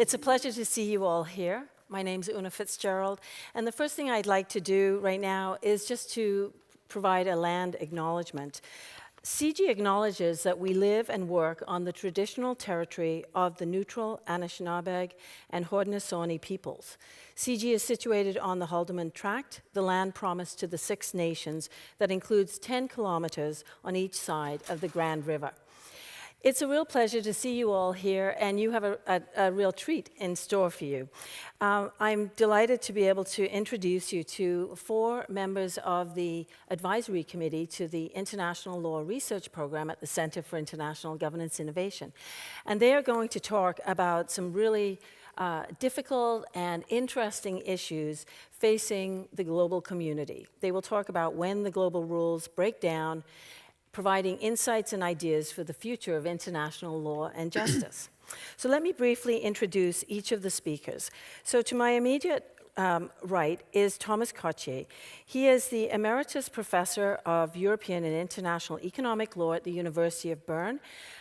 It's a pleasure to see you all here. My name's Una Fitzgerald, and the first thing I'd like to do right now is just to provide a land acknowledgement. CG acknowledges that we live and work on the traditional territory of the neutral Anishinaabe and Haudenosaunee peoples. CG is situated on the Haldimand Tract, the land promised to the Six Nations that includes 10 kilometers on each side of the Grand River. It's a real pleasure to see you all here, and you have a real treat in store for you. I'm delighted to be able to introduce you to 4 members of the advisory committee to the International Law Research Program at the Center for International Governance Innovation. And they are going to talk about some really difficult and interesting issues facing the global community. They will talk about when the global rules break down, providing insights and ideas for the future of international law and justice. So let me briefly introduce each of the speakers. So to my immediate right is Thomas Cottier. He is the Emeritus Professor of European and International Economic Law at the University of Bern,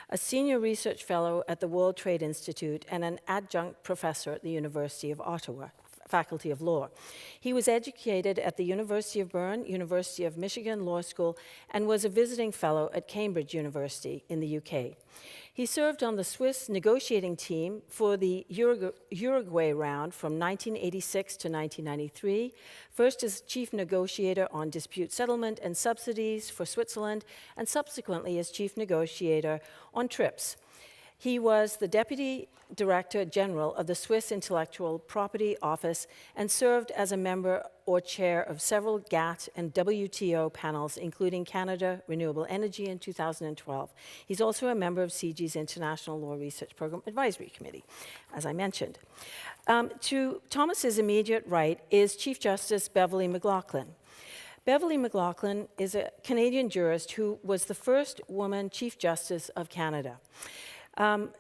a Senior Research Fellow at the World Trade Institute, and an Adjunct Professor at the University of Ottawa, Faculty of Law. He was educated at the University of Bern, University of Michigan Law School, and was a visiting fellow at Cambridge University in the UK. He served on the Swiss negotiating team for the Uruguay round from 1986 to 1993, first as chief negotiator on dispute settlement and subsidies for Switzerland, and subsequently as chief negotiator on TRIPS. He was the Deputy Director General of the Swiss Intellectual Property Office and served as a member or chair of several GATT and WTO panels, including Canada Renewable Energy in 2012. He's also a member of CG's International Law Research Program Advisory Committee, as I mentioned. To Thomas's immediate right is Chief Justice Beverley McLachlin. Beverley McLachlin is a Canadian jurist who was the first woman Chief Justice of Canada.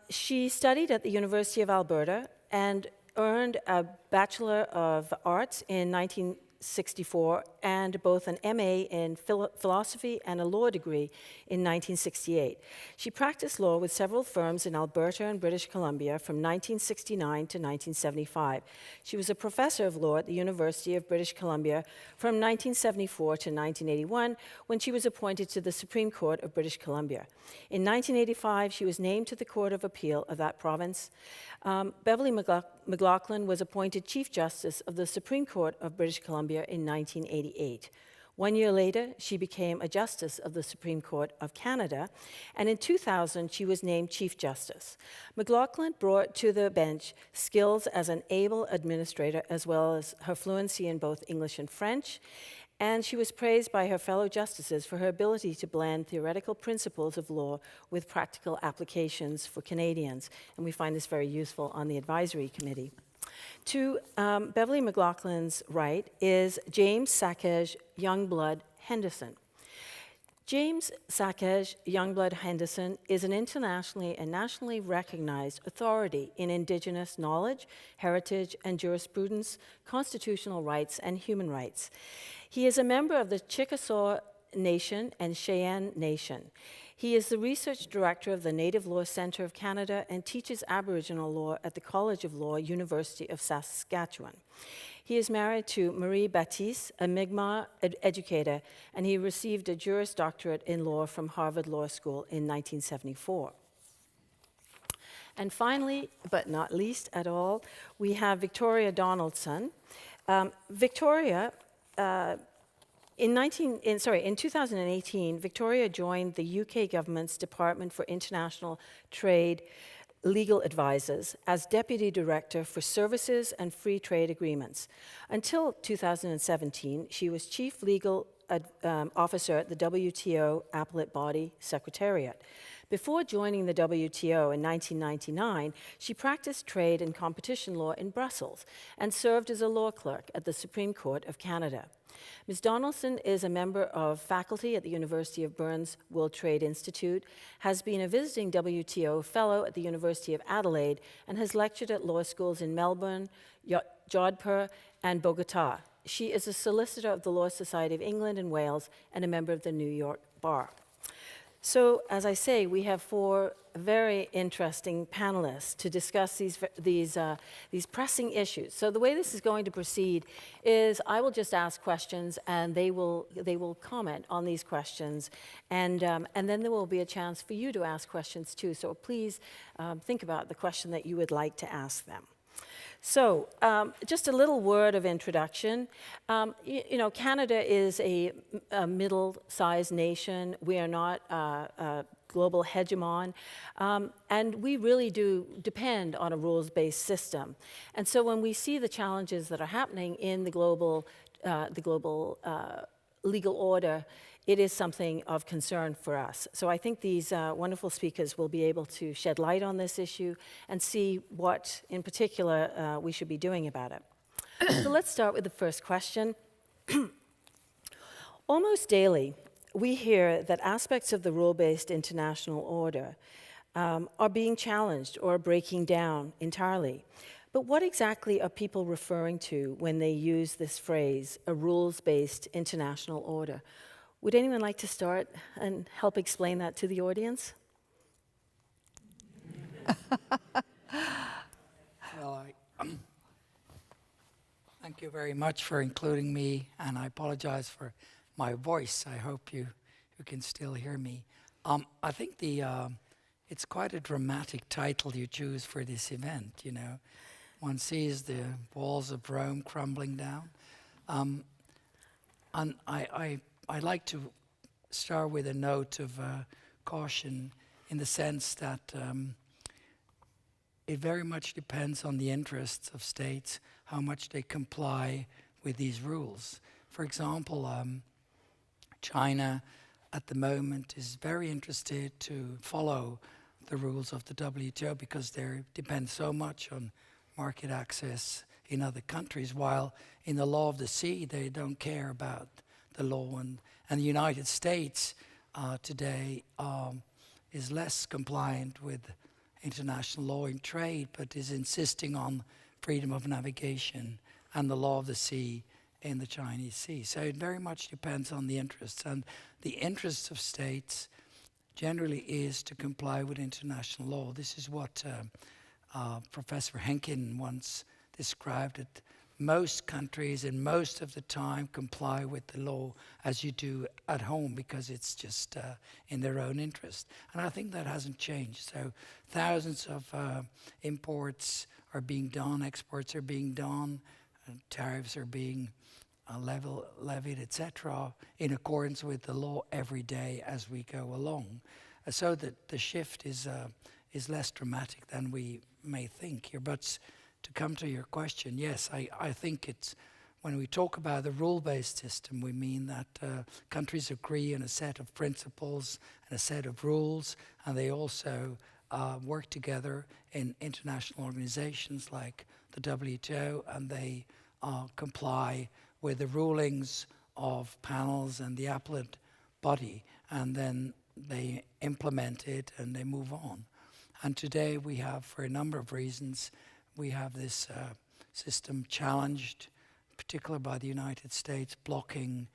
She studied at the University of Alberta and earned a Bachelor of Arts in 1964 and both an MA in philosophy and a law degree in 1968. She practiced law with several firms in Alberta and British Columbia from 1969 to 1975. She was a professor of law at the University of British Columbia from 1974 to 1981, when she was appointed to the Supreme Court of British Columbia. In 1985, she was named to the Court of Appeal of that province. Beverley McLachlin was appointed Chief Justice of the Supreme Court of British Columbia in 1988. 1 year later, she became a Justice of the Supreme Court of Canada, and in 2000, she was named Chief Justice. McLachlin brought to the bench skills as an able administrator, as well as her fluency in both English and French, and she was praised by her fellow justices for her ability to blend theoretical principles of law with practical applications for Canadians, and we find this very useful on the advisory committee. To Beverley McLachlin's right is James Sacaj Youngblood Henderson. James Sacaj Youngblood Henderson is an internationally and nationally recognized authority in Indigenous knowledge, heritage, and jurisprudence, constitutional rights, and human rights. He is a member of the Chickasaw Nation and Cheyenne Nation. He is the research director of the Native Law Centre of Canada and teaches Aboriginal law at the College of Law, University of Saskatchewan. He is married to Marie Baptiste, a Mi'kmaq educator, and he received a Juris Doctorate in law from Harvard Law School in 1974. And finally, but not least at all, we have Victoria Donaldson. Victoria, in 2018, Victoria joined the UK government's Department for International Trade Legal Advisors as Deputy Director for Services and Free Trade Agreements. Until 2017, she was Chief Legal Officer at the WTO Appellate Body Secretariat. Before joining the WTO in 1999, she practiced trade and competition law in Brussels and served as a law clerk at the Supreme Court of Canada. Ms. Donaldson is a member of faculty at the University of Bern's World Trade Institute, has been a visiting WTO fellow at the University of Adelaide, and has lectured at law schools in Melbourne, Jodhpur, and Bogota. She is a solicitor of the Law Society of England and Wales and a member of the New York Bar. So, as I say, we have 4 very interesting panelists to discuss these pressing issues. So, the way this is going to proceed is I will just ask questions, and they will comment on these questions, and then there will be a chance for you to ask questions too. So, please think about the question that you would like to ask them. So, just a little word of introduction. You know, Canada is a middle-sized nation. We are not a global hegemon, and we really do depend on a rules-based system. And so, when we see the challenges that are happening in the global legal order, it is something of concern for us. So I think these wonderful speakers will be able to shed light on this issue and see what, in particular, we should be doing about it. So let's start with the first question. Almost daily, we hear that aspects of the rule-based international order are being challenged or breaking down entirely. But what exactly are people referring to when they use this phrase, a rules-based international order? Would anyone like to start and help explain that to the audience? Well, thank you very much for including me, and I apologize for my voice. I hope you can still hear me. I think it's quite a dramatic title you choose for this event, you know. One sees the walls of Rome crumbling down. And I like to start with a note of caution in the sense that it very much depends on the interests of states, how much they comply with these rules. For example, China at the moment is very interested to follow the rules of the WTO because they depend so much on market access in other countries, while in the law of the sea they don't care about the law. And the United States today is less compliant with international law in trade, but is insisting on freedom of navigation and the law of the sea in the Chinese Sea. So it very much depends on the interests. And the interests of states generally is to comply with international law. This is what Professor Henkin once described it. Most countries and most of the time comply with the law as you do at home because it's just in their own interest. And I think that hasn't changed. So thousands of imports are being done, exports are being done, tariffs are being levied, etc., in accordance with the law every day as we go along. So that the shift is less dramatic than we may think here. But to come to your question, yes, I think it's, when we talk about the rule-based system, we mean that countries agree on a set of principles and a set of rules, and they also work together in international organizations like the WTO, and they comply with the rulings of panels and the appellate body, and then they implement it and they move on. And today we have, for a number of reasons, we have this system challenged, particularly by the United States, blocking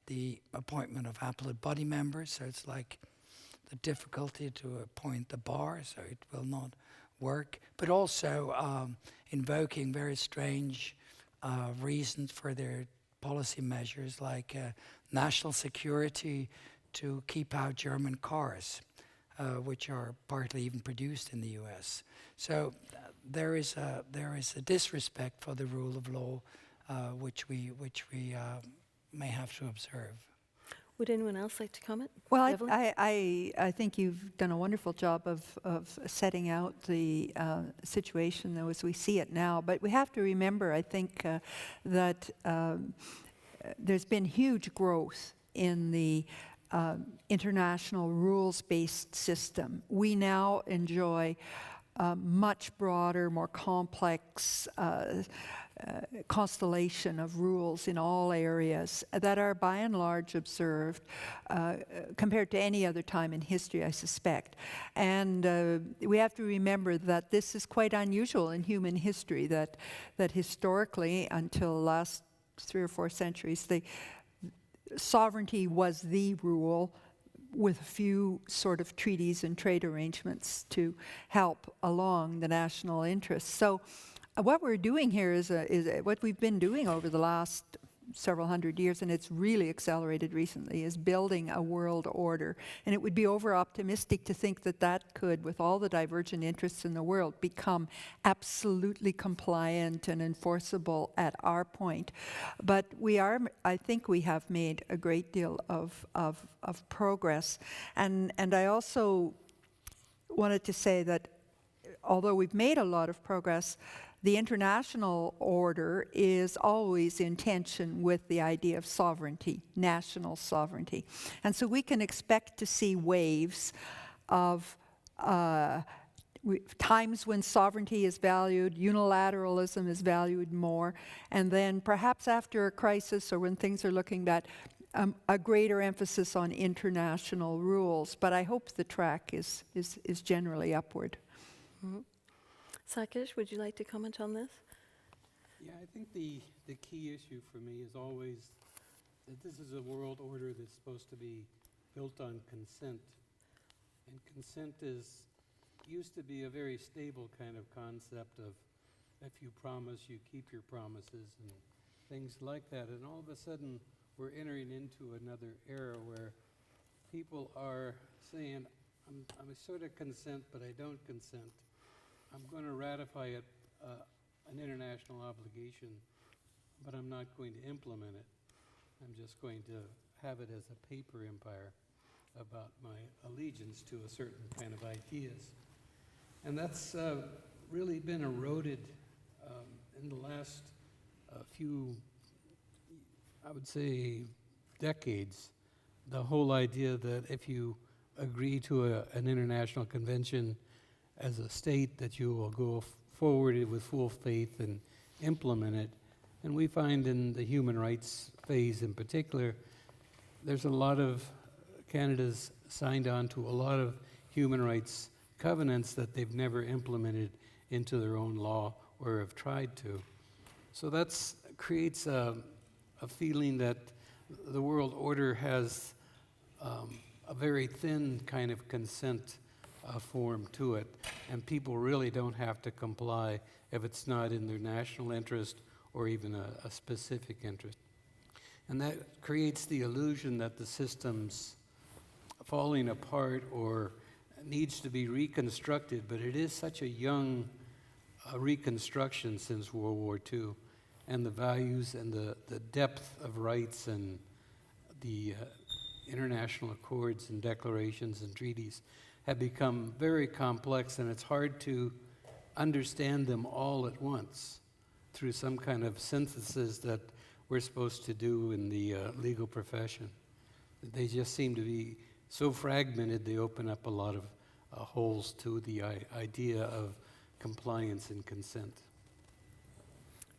the appointment of appellate body members. So it's like the difficulty to appoint the bar, so it will not work. But also invoking very strange reasons for their policy measures, like national security to keep out German cars, which are partly even produced in the US. So there is a disrespect for the rule of law, which we may have to observe. Would anyone else like to comment? Well, Evelyn? I think you've done a wonderful job of setting out the situation as we see it now. But we have to remember, I think, that there's been huge growth in the international rules-based system. We now enjoy much broader, more complex constellation of rules in all areas that are by and large observed compared to any other time in history, I suspect. And we have to remember that this is quite unusual in human history, that historically, until the last 3 or 4 centuries, the sovereignty was the rule, with a few sort of treaties and trade arrangements to help along the national interests. So what we're doing here is what we've been doing over the last several hundred years, and it's really accelerated recently, is building a world order. And it would be over-optimistic to think that that could, with all the divergent interests in the world, become absolutely compliant and enforceable at our point. But I think we have made a great deal of progress. And I also wanted to say that although we've made a lot of progress, the international order is always in tension with the idea of sovereignty, national sovereignty. And so we can expect to see waves of times when sovereignty is valued, unilateralism is valued more, and then perhaps after a crisis or when things are looking bad, a greater emphasis on international rules. But I hope the track is generally upward. Mm-hmm. Sakesh, would you like to comment on this? Yeah, I think the key issue for me is always that this is a world order that's supposed to be built on consent. And consent used to be a very stable kind of concept of if you promise, you keep your promises and things like that. And all of a sudden, we're entering into another era where people are saying, I'm sort of consent, but I don't consent. I'm going to ratify an international obligation, but I'm not going to implement it. I'm just going to have it as a paper empire about my allegiance to a certain kind of ideas. And that's really been eroded in the last few, I would say, decades. The whole idea that if you agree to an international convention as a state, that you will go forward with full faith and implement it. And we find in the human rights phase in particular, there's a lot of Canada's signed on to a lot of human rights covenants that they've never implemented into their own law or have tried to. So that creates a feeling that the world order has a very thin kind of consent form to it, and people really don't have to comply if it's not in their national interest or even a specific interest. And that creates the illusion that the system's falling apart or needs to be reconstructed, but it is such a young reconstruction since World War II, and the values and the depth of rights and the international accords and declarations and treaties have become very complex, and it's hard to understand them all at once through some kind of synthesis that we're supposed to do in the legal profession. They just seem to be so fragmented, they open up a lot of holes to the idea of compliance and consent.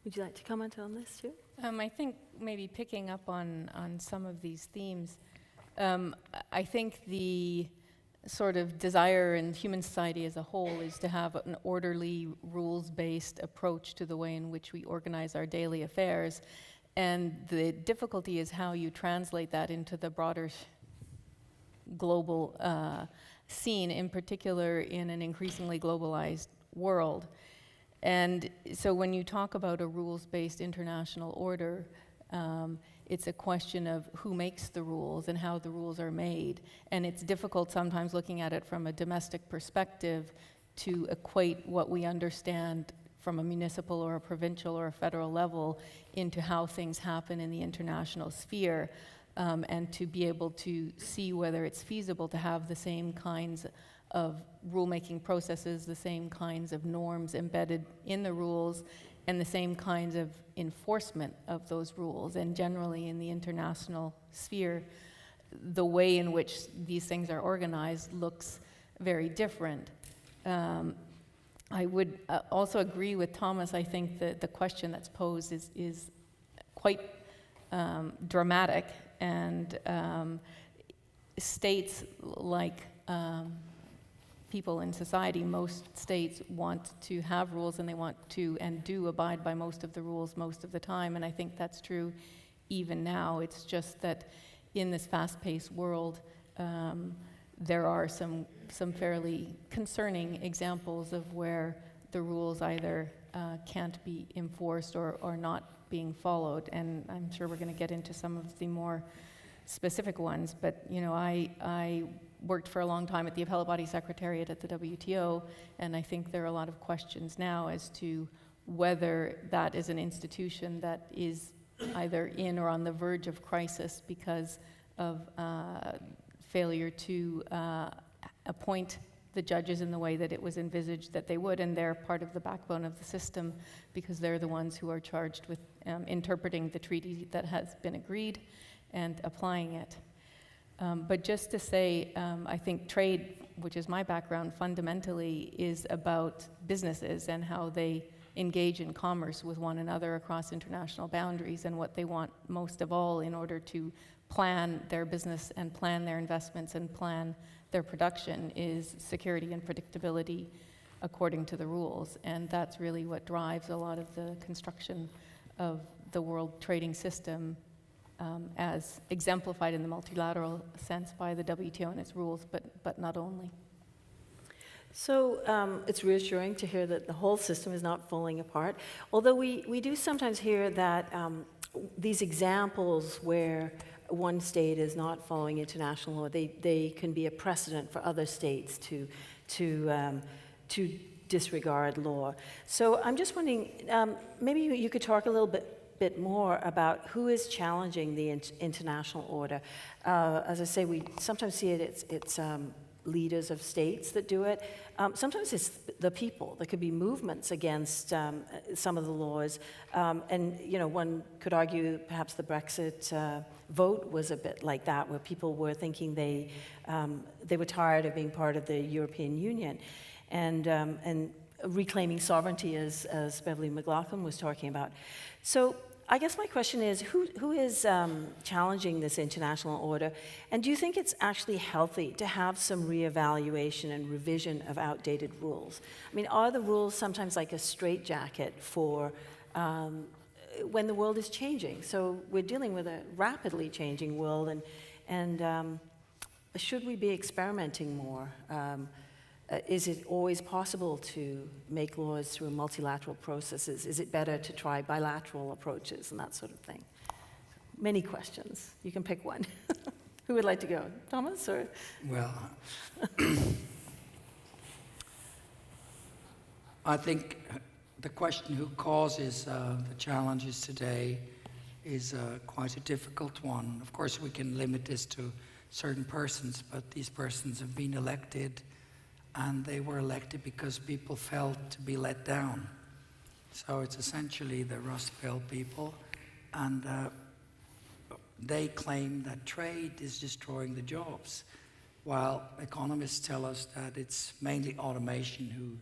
Would you like to comment on this too? I think maybe picking up on some of these themes, I think the sort of desire in human society as a whole is to have an orderly, rules-based approach to the way in which we organize our daily affairs. And the difficulty is how you translate that into the broader global scene, in particular in an increasingly globalized world. And so when you talk about a rules-based international order, it's a question of who makes the rules and how the rules are made. And it's difficult sometimes looking at it from a domestic perspective to equate what we understand from a municipal or a provincial or a federal level into how things happen in the international sphere, and to be able to see whether it's feasible to have the same kinds of rulemaking processes, the same kinds of norms embedded in the rules, and the same kinds of enforcement of those rules. And generally in the international sphere, the way in which these things are organized looks very different. I would also agree with Thomas. I think that the question that's posed is quite dramatic, and states like people in society, most states want to have rules, and they want to and do abide by most of the rules most of the time, and I think that's true even now. It's just that in this fast-paced world, there are some fairly concerning examples of where the rules either can't be enforced or not being followed. And I'm sure we're going to get into some of the more specific ones. But I worked for a long time at the Appellate Body Secretariat at the WTO, and I think there are a lot of questions now as to whether that is an institution that is either in or on the verge of crisis because of failure to appoint the judges in the way that it was envisaged that they would, and they're part of the backbone of the system because they're the ones who are charged with interpreting the treaty that has been agreed and applying it. But just to say, I think trade, which is my background, fundamentally is about businesses and how they engage in commerce with one another across international boundaries, and what they want most of all in order to plan their business and plan their investments and plan their production is security and predictability according to the rules. And that's really what drives a lot of the construction of the world trading system, as exemplified in the multilateral sense by the WTO and its rules, but not only. So it's reassuring to hear that the whole system is not falling apart, although we do sometimes hear that these examples where one state is not following international law, they can be a precedent for other states to disregard law. So I'm just wondering, maybe you could talk a little bit more about who is challenging the international order. As I say, we sometimes see it's leaders of states that do it. Sometimes it's the people. There could be movements against some of the laws. And one could argue perhaps the Brexit vote was a bit like that, where people were thinking they were tired of being part of the European Union and reclaiming sovereignty, as Beverly McLaughlin was talking about. So I guess my question is, who is challenging this international order? And do you think it's actually healthy to have some reevaluation and revision of outdated rules? I mean, are the rules sometimes like a straitjacket for when the world is changing? So we're dealing with a rapidly changing world, and should we be experimenting more? Is it always possible to make laws through multilateral processes? Is it better to try bilateral approaches and that sort of thing? Many questions. You can pick one. Who would like to go? Thomas, or? Well, I think the question who causes the challenges today is quite a difficult one. Of course, we can limit this to certain persons, but these persons have been elected, and they were elected because people felt to be let down. So it's essentially the Rust Belt people, and they claim that trade is destroying the jobs, while economists tell us that it's mainly automation who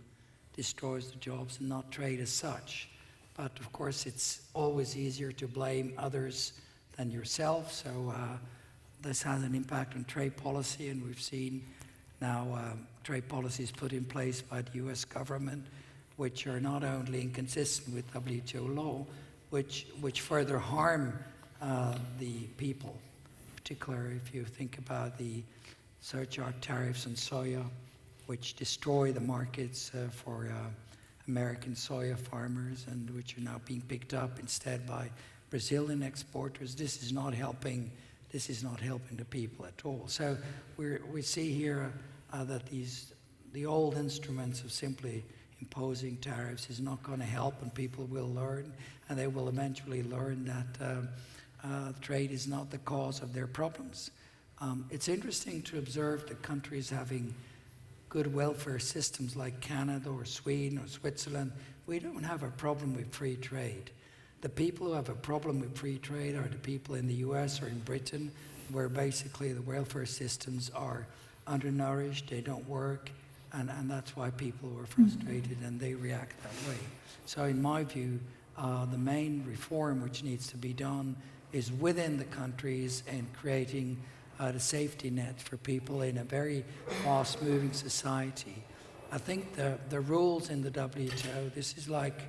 destroys the jobs and not trade as such. But of course, it's always easier to blame others than yourself, so this has an impact on trade policy, and we've seen now trade policies put in place by the US government, which are not only inconsistent with WTO law, which further harm the people. Particularly if you think about the surcharge tariffs on soya, which destroy the markets for American soya farmers, and which are now being picked up instead by Brazilian exporters. This is not helping the people at all. So we see here that the old instruments of simply imposing tariffs is not going to help, and people will learn, and they will eventually learn that trade is not the cause of their problems. It's interesting to observe the countries having good welfare systems like Canada or Sweden or Switzerland. We don't have a problem with free trade. The people who have a problem with free trade are the people in the US or in Britain, where basically the welfare systems are undernourished, they don't work, and that's why people were frustrated and they react that way. So in my view, the main reform which needs to be done is within the countries and creating the safety net for people in a very fast-moving society. I think the rules in the WTO, this is like,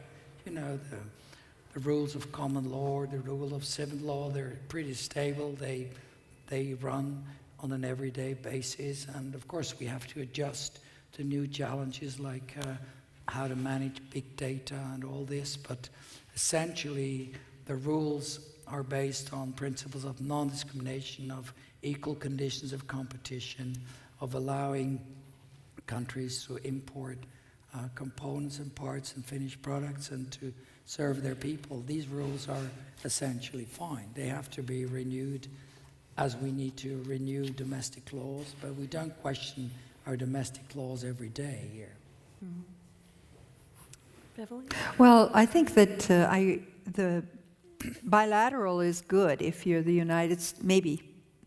the rules of common law, the rule of civil law, they're pretty stable, they run. on an everyday basis. And of course, we have to adjust to new challenges like how to manage big data and all this. But essentially, the rules are based on principles of non-discrimination, of equal conditions of competition, of allowing countries to import components and parts and finished products and to serve their people. These rules are essentially fine. They have to be renewed as we need to renew domestic laws, but we don't question our domestic laws every day here. Beverly? Well, I think that the bilateral is good if you're the United States,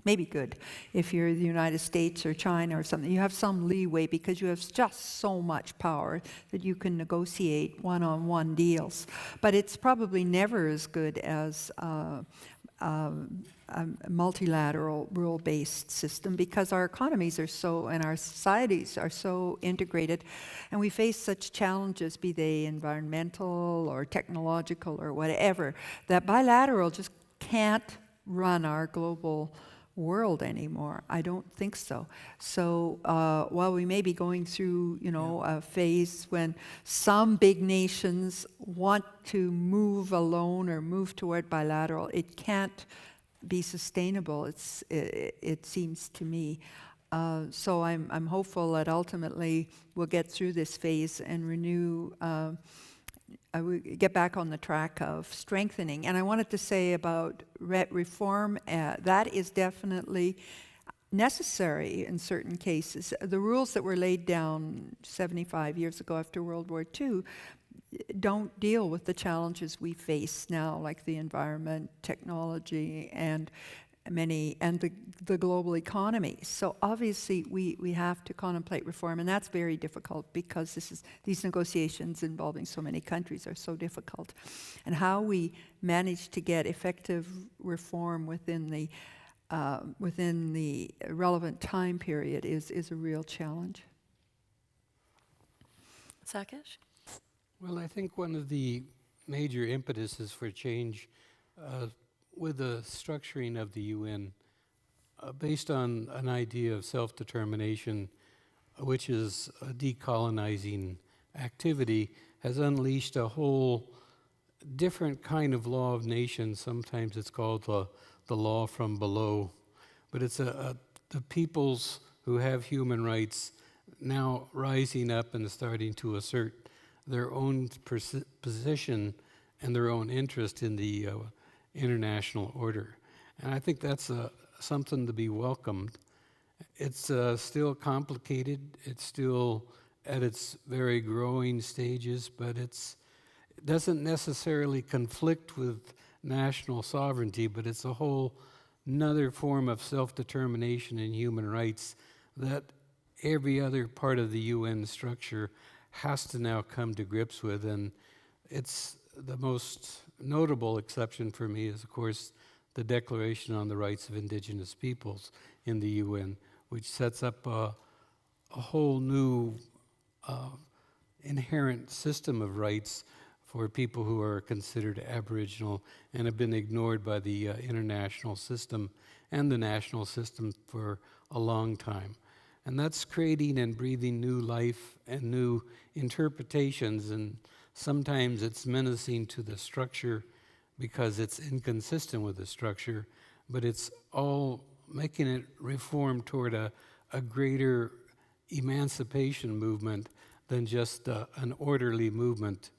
maybe good if you're the United States or China or something. You have some leeway because you have just so much power that you can negotiate one-on-one deals. But it's probably never as good as a multilateral rule-based system because our economies are so, and our societies are so integrated, and we face such challenges, be they environmental or technological or whatever, that bilateral just can't run our global world anymore. I don't think so. So while we may be going through, a phase when some big nations want to move alone or move toward bilateral, it can't be sustainable. It seems to me. So I'm hopeful that ultimately we'll get through this phase and renew. We get back on the track of strengthening. And I wanted to say about reform, that is definitely necessary in certain cases. The rules that were laid down 75 years ago after World War II don't deal with the challenges we face now, like the environment, technology, and the global economy. So obviously we have to contemplate reform, and that's very difficult because these negotiations involving so many countries are so difficult. And how we manage to get effective reform within the relevant time period is a real challenge. Sakesh? Well, I think one of the major impetuses for change with the structuring of the UN, based on an idea of self-determination, which is a decolonizing activity, has unleashed a whole different kind of law of nations. Sometimes it's called the law from below, but it's the peoples who have human rights now rising up and starting to assert their own position and their own interest in the international order. And I think that's something to be welcomed. It's still complicated. It's still at its very growing stages, but it doesn't necessarily conflict with national sovereignty, but it's a whole another form of self-determination and human rights that every other part of the UN structure has to now come to grips with. And it's the most notable exception for me is, of course, the Declaration on the Rights of Indigenous Peoples in the UN, which sets up a whole new inherent system of rights for people who are considered Aboriginal and have been ignored by the international system and the national system for a long time. And that's creating and breathing new life and new interpretations, and sometimes it's menacing to the structure because it's inconsistent with the structure, but it's all making it reform toward a greater emancipation movement than just an orderly movement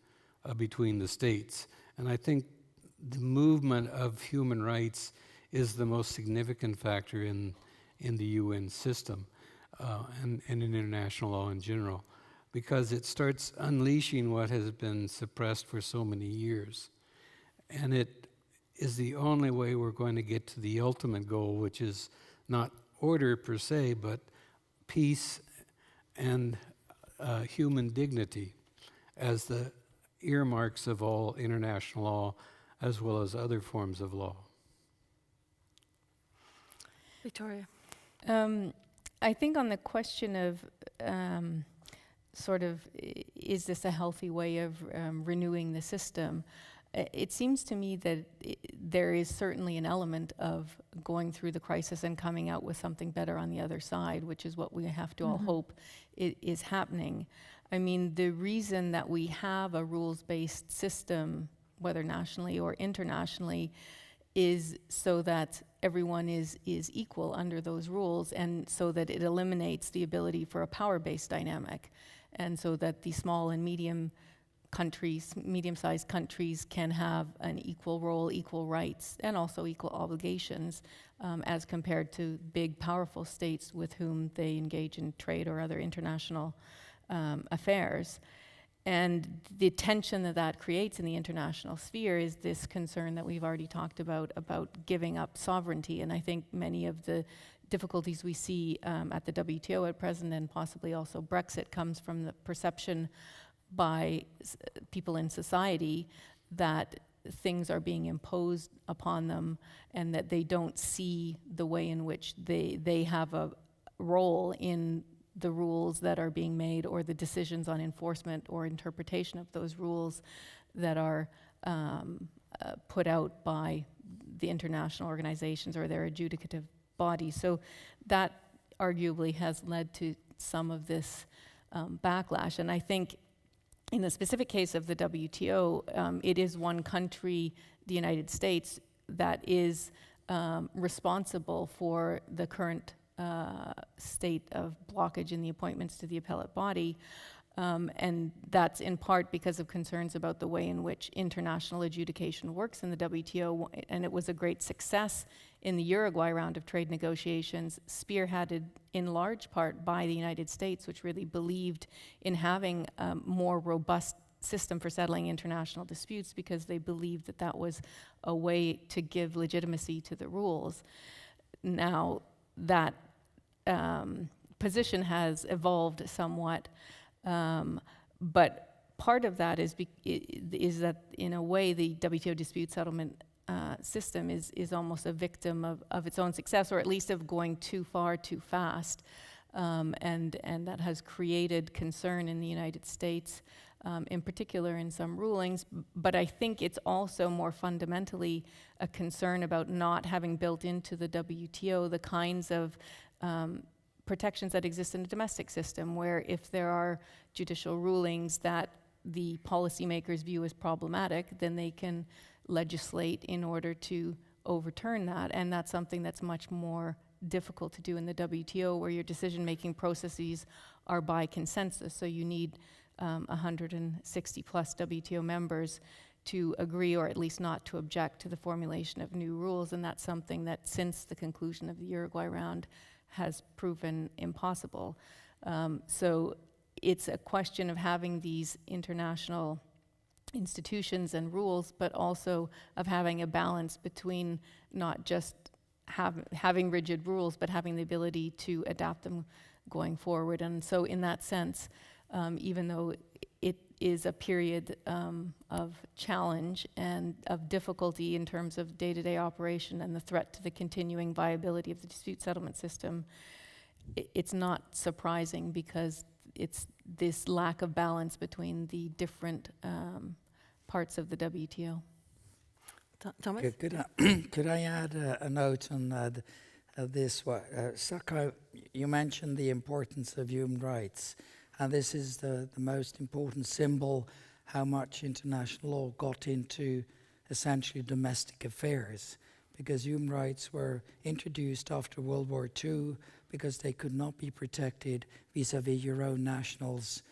between the states. And I think the movement of human rights is the most significant factor in the UN system and in international law in general, because it starts unleashing what has been suppressed for so many years. And it is the only way we're going to get to the ultimate goal, which is not order per se, but peace and human dignity as the earmarks of all international law, as well as other forms of law. Victoria? I think on the question of is this a healthy way of renewing the system? it seems to me that there is certainly an element of going through the crisis and coming out with something better on the other side, which is what we have to all hope is happening. I mean, the reason that we have a rules-based system, whether nationally or internationally, is so that everyone is equal under those rules, and so that it eliminates the ability for a power-based dynamic, and so that the small and medium-sized countries can have an equal role, equal rights, and also equal obligations as compared to big, powerful states with whom they engage in trade or other international affairs. And the tension that creates in the international sphere is this concern that we've already talked about giving up sovereignty. And I think many of the difficulties we see at the WTO at present, and possibly also Brexit, comes from the perception by people in society that things are being imposed upon them, and that they don't see the way in which they have a role in the rules that are being made, or the decisions on enforcement or interpretation of those rules that are put out by the international organizations or their adjudicative bodies. So that arguably has led to some of this backlash. And I think in the specific case of the WTO, it is one country, the United States, that is responsible for the current state of blockage in the appointments to the appellate body. And that's in part because of concerns about the way in which international adjudication works in the WTO. And it was a great success in the Uruguay round of trade negotiations, spearheaded in large part by the United States, which really believed in having a more robust system for settling international disputes, because they believed that that was a way to give legitimacy to the rules. Now, that position has evolved somewhat, but part of that is that, in a way, the WTO dispute settlement system is almost a victim of its own success, or at least of going too far too fast, and that has created concern in the United States, in particular in some rulings. But I think it's also more fundamentally a concern about not having built into the WTO the kinds of protections that exist in the domestic system, where if there are judicial rulings that the policymakers view as problematic, then they can legislate in order to overturn that. And that's something that's much more difficult to do in the WTO, where your decision-making processes are by consensus. So you need 160 plus WTO members to agree, or at least not to object to the formulation of new rules. And that's something that, since the conclusion of the Uruguay round, has proven impossible. So it's a question of having these international institutions and rules, but also of having a balance between not just having rigid rules, but having the ability to adapt them going forward. And so in that sense, even though it is a period of challenge and of difficulty in terms of day-to-day operation and the threat to the continuing viability of the dispute settlement system, it's not surprising, because it's this lack of balance between the different parts of the WTO. Thomas? Could I add a note on this? Sakai, you mentioned the importance of human rights. And this is the most important symbol how much international law got into essentially domestic affairs, because human rights were introduced after World War II because they could not be protected vis-à-vis your own nationals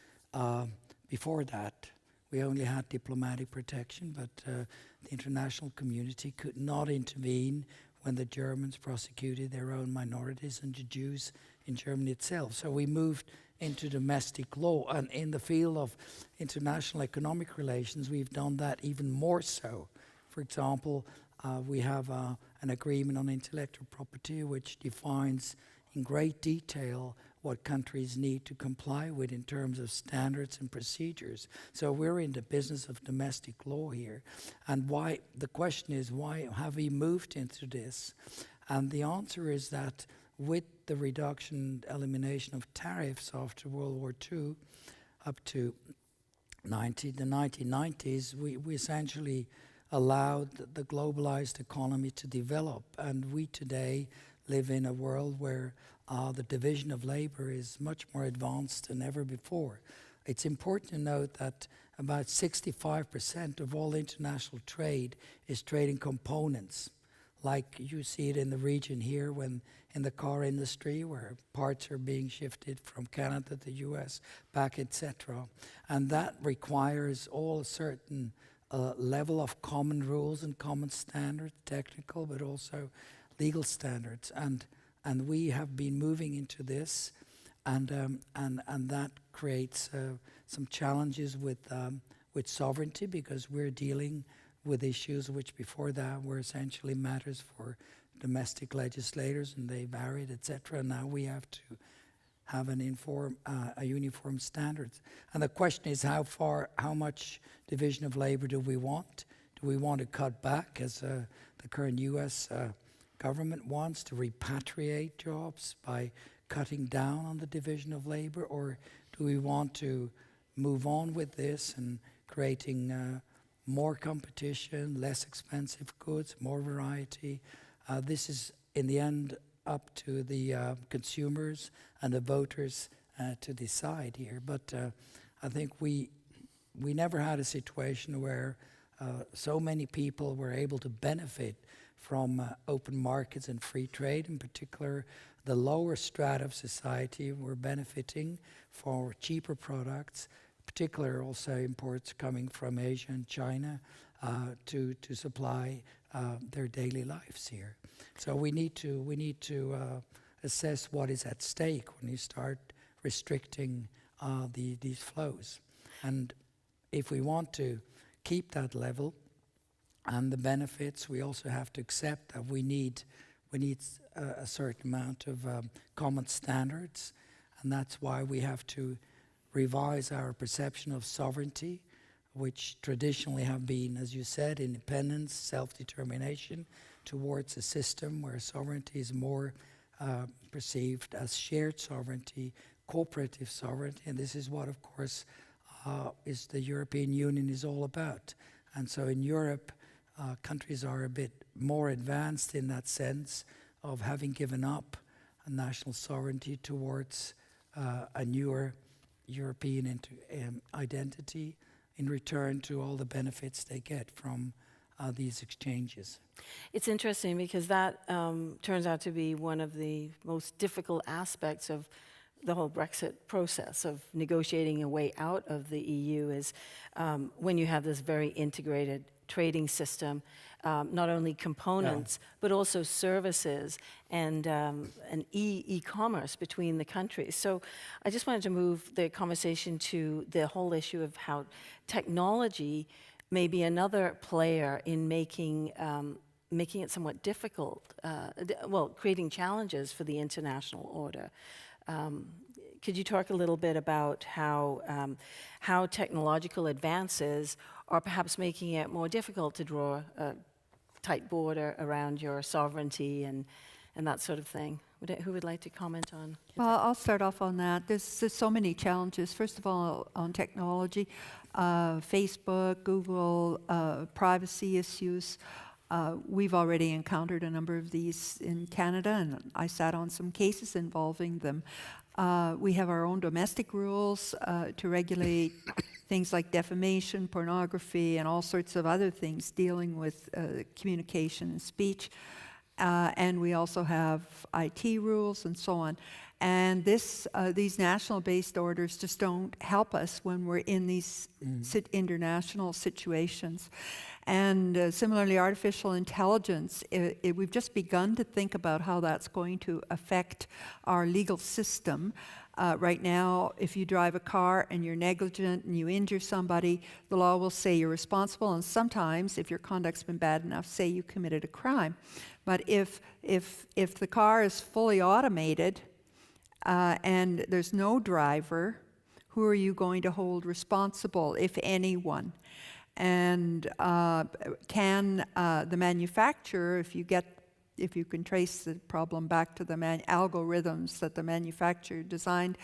before that. We only had diplomatic protection, but the international community could not intervene when the Germans prosecuted their own minorities and the Jews in Germany itself. So we moved into domestic law, and in the field of international economic relations, we've done that even more so. For example, we have an agreement on intellectual property which defines in great detail what countries need to comply with in terms of standards and procedures. So we're in the business of domestic law here. And why? The question is, why have we moved into this? And the answer is that with the reduction, elimination of tariffs after World War II, up to the 1990s, we essentially allowed the globalized economy to develop. And we today live in a world where the division of labor is much more advanced than ever before. It's important to note that about 65% of all international trade is trading components, like you see it in the region here when in the car industry where parts are being shifted from Canada to the US back, etc. And that requires all a certain level of common rules and common standards, technical but also legal standards. And we have been moving into this, and that creates some challenges with sovereignty, because we're dealing with issues which before that were essentially matters for domestic legislators, and they varied, etc. Now we have to have a uniform standards. And the question is how much division of labor do we want? Do we want to cut back, as the current US government wants, to repatriate jobs by cutting down on the division of labor? Or do we want to move on with this and creating more competition, less expensive goods, more variety? This is, in the end, up to the consumers and the voters to decide here. But I think we never had a situation where so many people were able to benefit from open markets and free trade. In particular, the lower strata of society were benefiting for cheaper products, particularly also imports coming from Asia and China to supply their daily lives here. So we need to assess what is at stake when you start restricting these flows. And if we want to keep that level and the benefits, we also have to accept that we need a certain amount of common standards, and that's why we have to revise our perception of sovereignty, which traditionally have been, as you said, independence, self-determination, towards a system where sovereignty is more perceived as shared sovereignty, cooperative sovereignty, and this is what, of course, is the European Union is all about. And so in Europe, countries are a bit more advanced in that sense of having given up national sovereignty towards a newer European identity in return to all the benefits they get from these exchanges. It's interesting because that turns out to be one of the most difficult aspects of the whole Brexit process of negotiating a way out of the EU is when you have this very integrated trading system, not only components, but also services and e-commerce between the countries. So I just wanted to move the conversation to the whole issue of how technology may be another player in making it somewhat difficult, creating challenges for the international order. Could you talk a little bit about how technological advances are perhaps making it more difficult to draw a tight border around your sovereignty and that sort of thing? Who would like to comment on? Well, I'll start off on that. There's so many challenges. First of all, on technology, Facebook, Google, privacy issues. We've already encountered a number of these in Canada, and I sat on some cases involving them. We have our own domestic rules to regulate things like defamation, pornography, and all sorts of other things dealing with communication and speech. And we also have IT rules and so on. And these national-based orders just don't help us when we're in these international situations. And similarly, artificial intelligence, we've just begun to think about how that's going to affect our legal system. Right now, if you drive a car and you're negligent and you injure somebody, the law will say you're responsible, and sometimes, if your conduct's been bad enough, say you committed a crime. But if the car is fully automated and there's no driver, who are you going to hold responsible, if anyone? And can the manufacturer, if you can trace the problem back to the algorithms that the manufacturer designed,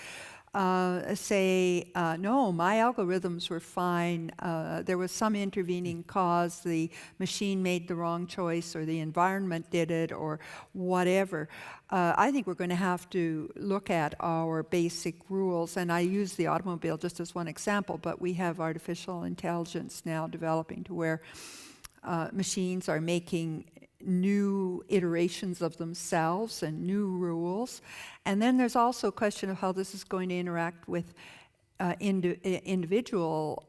say, no, my algorithms were fine, there was some intervening cause, the machine made the wrong choice, or the environment did it, or whatever. I think we're going to have to look at our basic rules, and I use the automobile just as one example, but we have artificial intelligence now developing to where machines are making new iterations of themselves and new rules. And then there's also a question of how this is going to interact with individual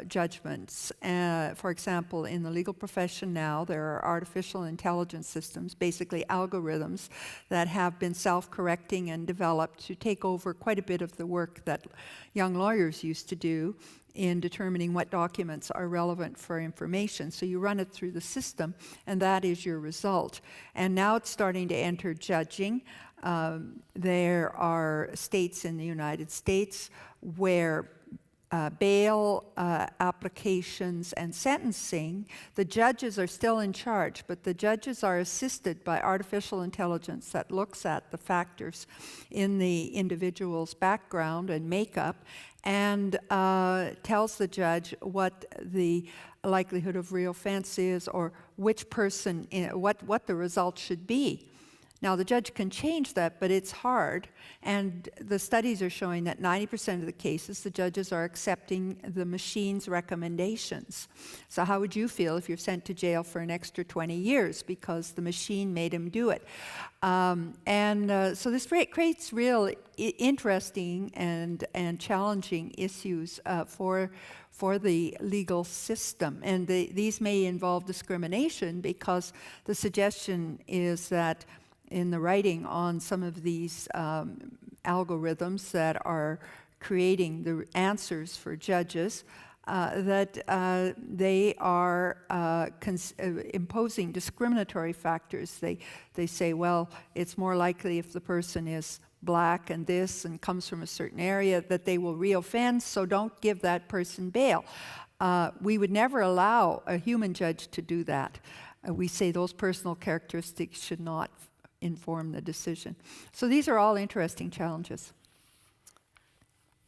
judgments. For example, in the legal profession now, there are artificial intelligence systems, basically algorithms, that have been self-correcting and developed to take over quite a bit of the work that young lawyers used to do in determining what documents are relevant for information. So you run it through the system, and that is your result. And now it's starting to enter judging. There are states in the United States where bail applications and sentencing, the judges are still in charge, but the judges are assisted by artificial intelligence that looks at the factors in the individual's background and makeup and tells the judge what the likelihood of reoffense is, or which person, what the result should be. Now, the judge can change that, but it's hard, and the studies are showing that 90% of the cases, the judges are accepting the machine's recommendations. So how would you feel if you're sent to jail for an extra 20 years because the machine made him do it? So this creates real interesting and challenging issues for the legal system. And these may involve discrimination, because the suggestion is that in the writing on some of these algorithms that are creating the answers for judges, that they are imposing discriminatory factors. They say, well, it's more likely if the person is black and this and comes from a certain area that they will reoffend, so don't give that person bail. We would never allow a human judge to do that. We say those personal characteristics should not inform the decision. So these are all interesting challenges.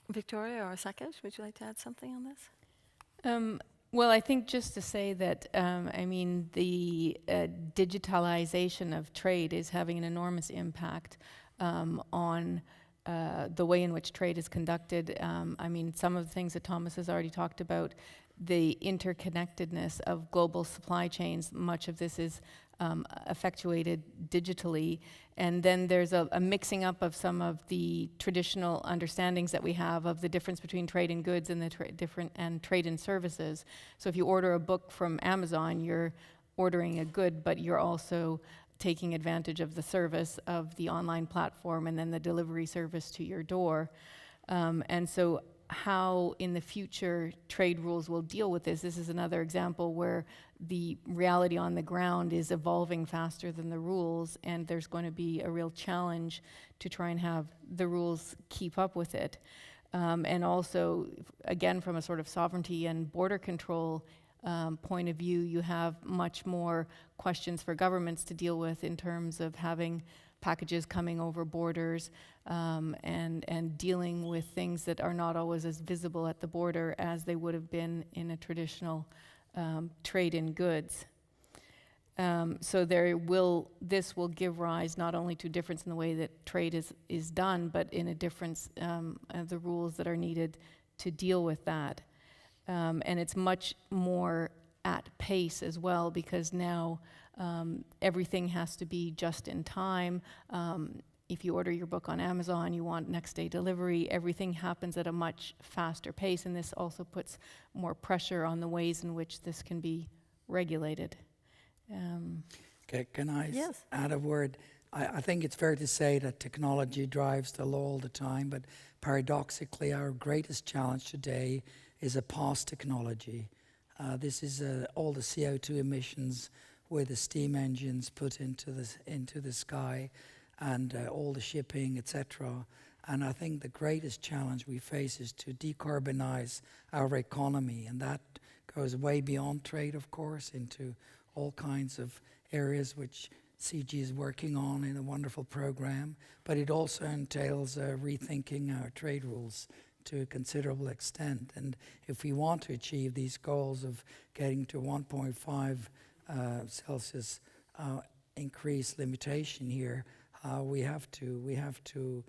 Victoria or Sakesh, would you like to add something on this? Well, I think just to say that, I mean, the digitalization of trade is having an enormous impact on the way in which trade is conducted. I mean, some of the things that Thomas has already talked about, the interconnectedness of global supply chains, much of this is effectuated digitally. And then there's a mixing up of some of the traditional understandings that we have of the difference between trade in goods and the trade in services. So if you order a book from Amazon, you're ordering a good, but you're also taking advantage of the service of the online platform and then the delivery service to your door. And so how in the future trade rules will deal with this. This is another example where the reality on the ground is evolving faster than the rules, and there's going to be a real challenge to try and have the rules keep up with it. And also, again, from a sort of sovereignty and border control point of view, you have much more questions for governments to deal with in terms of having packages coming over borders and dealing with things that are not always as visible at the border as they would have been in a traditional trade in goods. So this will give rise not only to difference in the way that trade is done, but in a difference of the rules that are needed to deal with that. And it's much more at pace as well, because now everything has to be just in time. If you order your book on Amazon, you want next day delivery. Everything happens at a much faster pace, and this also puts more pressure on the ways in which this can be regulated. Okay, can I Yes. add a word? I think it's fair to say that technology drives the law all the time, but paradoxically, our greatest challenge today is a past technology. This is all the CO2 emissions with the steam engines put into the sky, and all the shipping, etc. And I think the greatest challenge we face is to decarbonize our economy, and that goes way beyond trade, of course, into all kinds of areas which CG is working on in a wonderful program, but it also entails rethinking our trade rules to a considerable extent. And if we want to achieve these goals of getting to 1.5 Celsius increase limitation here, we have to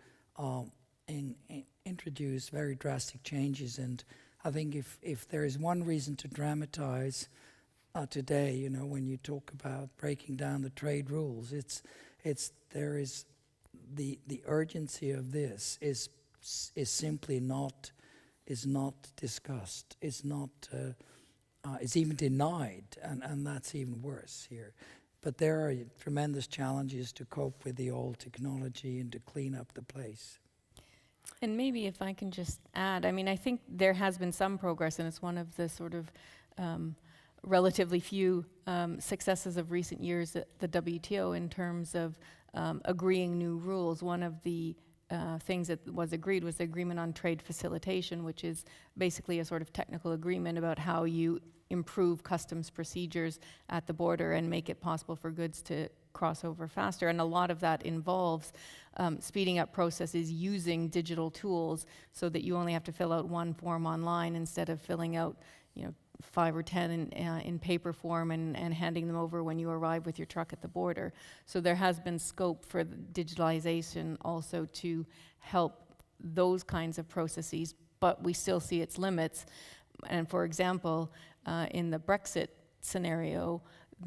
introduce very drastic changes. And I think if there is one reason to dramatize today, you know, when you talk about breaking down the trade rules, there is the urgency of this is simply not discussed. It's even denied, and that's even worse here. But there are tremendous challenges to cope with the old technology and to clean up the place. And maybe if I can just add, I mean, I think there has been some progress, and it's one of the sort of relatively few successes of recent years at the WTO in terms of agreeing new rules. One of the things that was agreed was the agreement on trade facilitation, which is basically a sort of technical agreement about how you improve customs procedures at the border and make it possible for goods to cross over faster. And a lot of that involves speeding up processes using digital tools so that you only have to fill out one form online instead of filling out, 5 or 10 in paper form and handing them over when you arrive with your truck at the border. So there has been scope for the digitalization also to help those kinds of processes, but we still see its limits. And for example, in the Brexit scenario,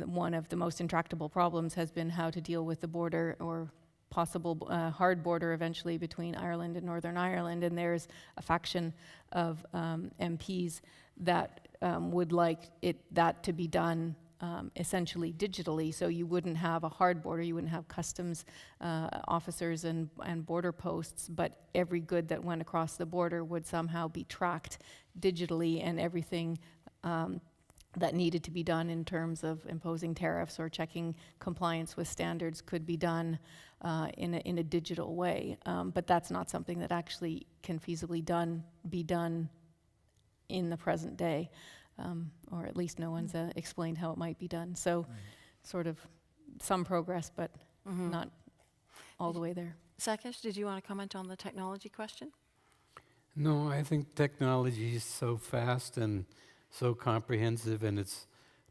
one of the most intractable problems has been how to deal with the border or possible hard border eventually between Ireland and Northern Ireland. And there's a faction of MPs that would like that to be done essentially digitally, so you wouldn't have a hard border, you wouldn't have customs officers and border posts, but every good that went across the border would somehow be tracked digitally, and everything that needed to be done in terms of imposing tariffs or checking compliance with standards could be done in a digital way. But that's not something that actually can feasibly be done in the present day, or at least no one's explained how it might be done. So sort of some progress, but not all the way there. Sakesh, did you want to comment on the technology question? No, I think technology is so fast and so comprehensive, and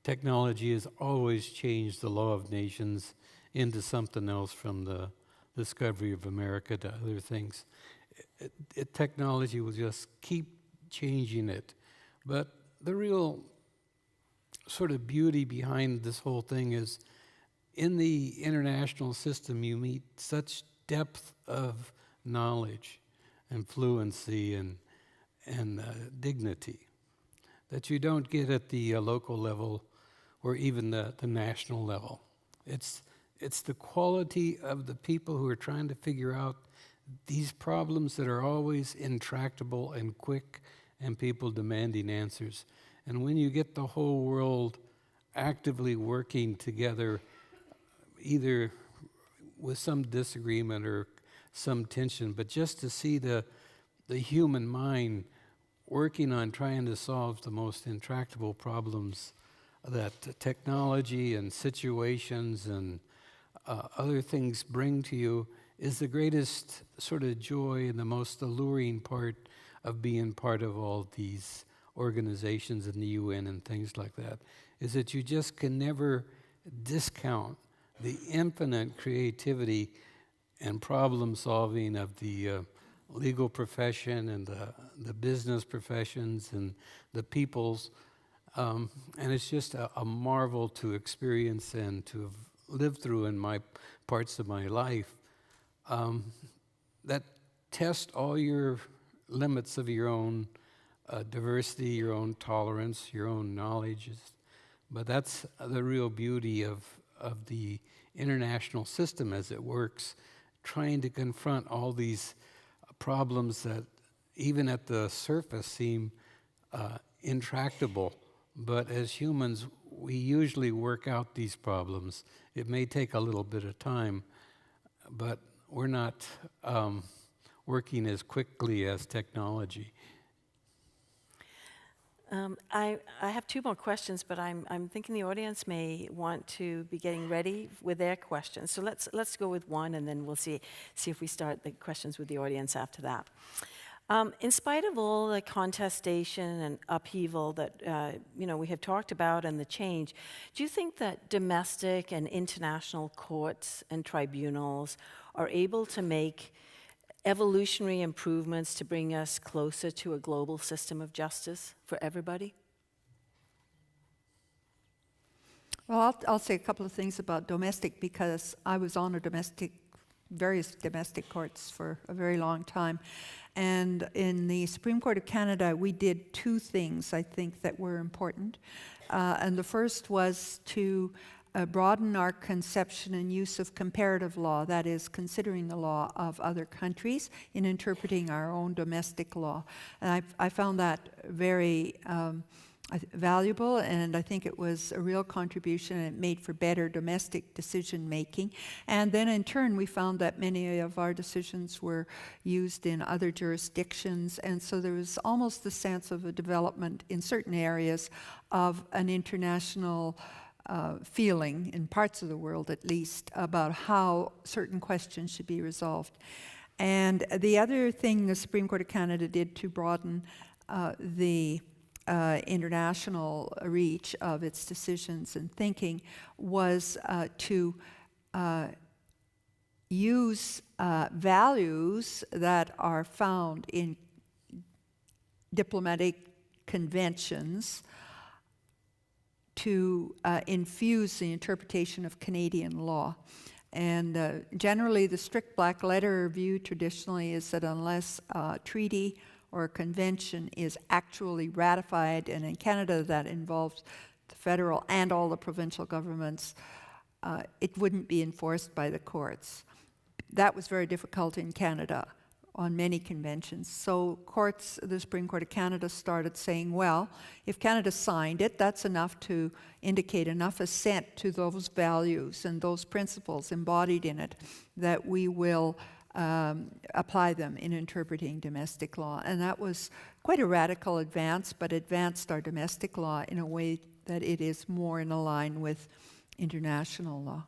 technology has always changed the law of nations into something else, from the discovery of America to other things. Technology will just keep changing it. But the real sort of beauty behind this whole thing is, in the international system, you meet such depth of knowledge and fluency and dignity that you don't get at the local level or even the national level. It's the quality of the people who are trying to figure out these problems that are always intractable and quick, and people demanding answers. And when you get the whole world actively working together, either with some disagreement or some tension, but just to see the human mind working on trying to solve the most intractable problems that technology and situations and other things bring to you, is the greatest sort of joy and the most alluring part of being part of all these organizations in the UN and things like that, is that you just can never discount the infinite creativity and problem solving of the legal profession and the business professions and the peoples. And it's just a marvel to experience and to have lived through in my parts of my life that test all your limits of your own diversity, your own tolerance, your own knowledge. But that's the real beauty of the international system as it works, trying to confront all these problems that even at the surface seem intractable. But as humans, we usually work out these problems. It may take a little bit of time, but we're not working as quickly as technology. I have two more questions, but I'm thinking the audience may want to be getting ready with their questions. So let's go with one, and then we'll see if we start the questions with the audience after that. In spite of all the contestation and upheaval that we have talked about and the change, do you think that domestic and international courts and tribunals are able to make evolutionary improvements to bring us closer to a global system of justice for everybody? Well, I'll say a couple of things about domestic, because I was on various domestic courts for a very long time. And in the Supreme Court of Canada, we did two things, I think, that were important. And the first was to broaden our conception and use of comparative law, that is, considering the law of other countries in interpreting our own domestic law. And I found that very valuable, and I think it was a real contribution, and it made for better domestic decision making. And then in turn, we found that many of our decisions were used in other jurisdictions, and so there was almost the sense of a development in certain areas of an international feeling, in parts of the world at least, about how certain questions should be resolved. And the other thing the Supreme Court of Canada did to broaden the international reach of its decisions and thinking was to use values that are found in diplomatic conventions to infuse the interpretation of Canadian law. And generally, the strict black letter view traditionally is that unless a treaty or a convention is actually ratified, and in Canada that involves the federal and all the provincial governments, it wouldn't be enforced by the courts. That was very difficult in Canada on many conventions. So courts, the Supreme Court of Canada started saying, well, if Canada signed it, that's enough to indicate enough assent to those values and those principles embodied in it that we will apply them in interpreting domestic law. And that was quite a radical advance, but advanced our domestic law in a way that it is more in line with international law.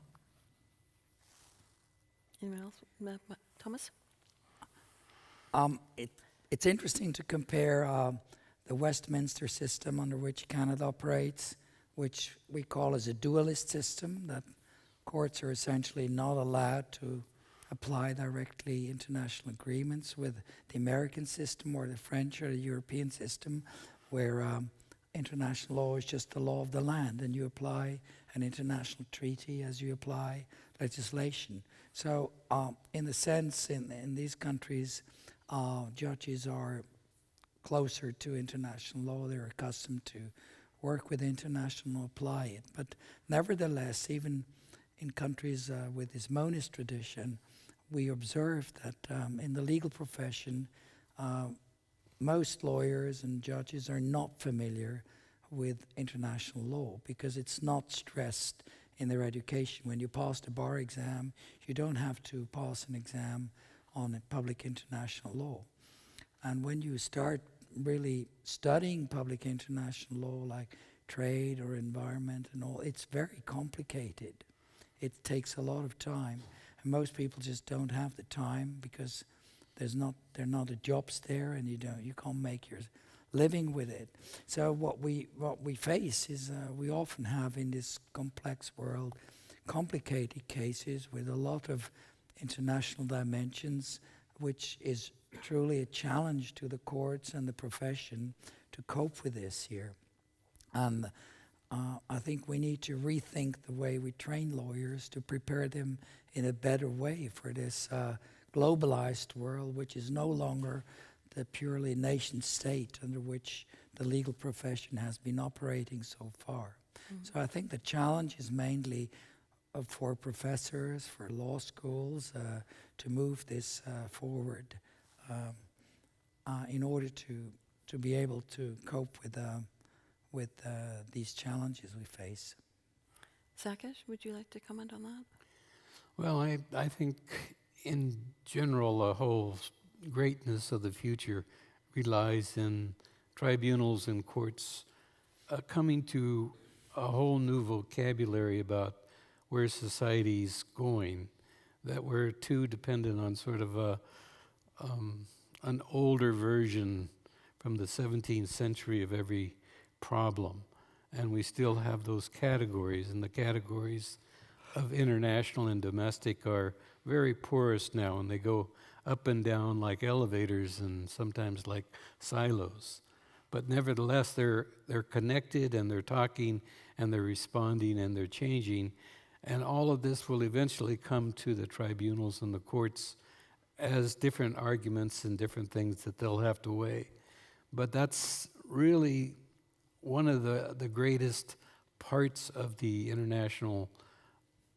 Anyone else? Thomas? It's interesting to compare the Westminster system under which Canada operates, which we call as a dualist system, that courts are essentially not allowed to apply directly international agreements, with the American system or the French or the European system, where international law is just the law of the land, and you apply an international treaty as you apply legislation. So in the sense, in these countries, judges are closer to international law. They're accustomed to work with international law, apply it. But nevertheless, even in countries with this monist tradition, we observe that in the legal profession, most lawyers and judges are not familiar with international law because it's not stressed in their education. When you pass the bar exam, you don't have to pass an exam on public international law. And when you start really studying public international law, like trade or environment and all, it's very complicated. It takes a lot of time. And most people just don't have the time because there are not the jobs there, and you can't make your living with it. So what we face is we often have in this complex world complicated cases with a lot of international dimensions, which is truly a challenge to the courts and the profession to cope with this here. And I think we need to rethink the way we train lawyers to prepare them in a better way for this globalized world, which is no longer the purely nation state under which the legal profession has been operating so far. Mm-hmm. So I think the challenge is mainly for professors, for law schools, to move this forward in order to be able to cope with these challenges we face. Sakesh, would you like to comment on that? Well, I think in general the whole greatness of the future relies in tribunals and courts coming to a whole new vocabulary about where society's going, that we're too dependent on sort of an older version from the 17th century of every problem. And we still have those categories, and the categories of international and domestic are very porous now, and they go up and down like elevators and sometimes like silos. But nevertheless, they're connected, and they're talking, and they're responding, and they're changing. And all of this will eventually come to the tribunals and the courts as different arguments and different things that they'll have to weigh. But that's really one of the greatest parts of the international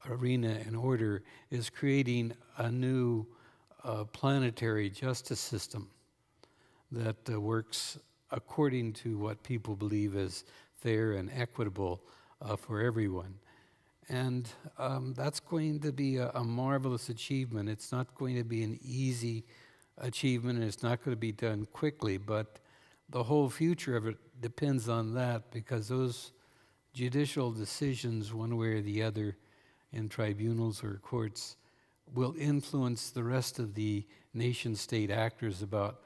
arena and order, is creating a new planetary justice system that works according to what people believe is fair and equitable for everyone. And that's going to be a marvelous achievement. It's not going to be an easy achievement, and it's not going to be done quickly, but the whole future of it depends on that, because those judicial decisions, one way or the other, in tribunals or courts, will influence the rest of the nation-state actors about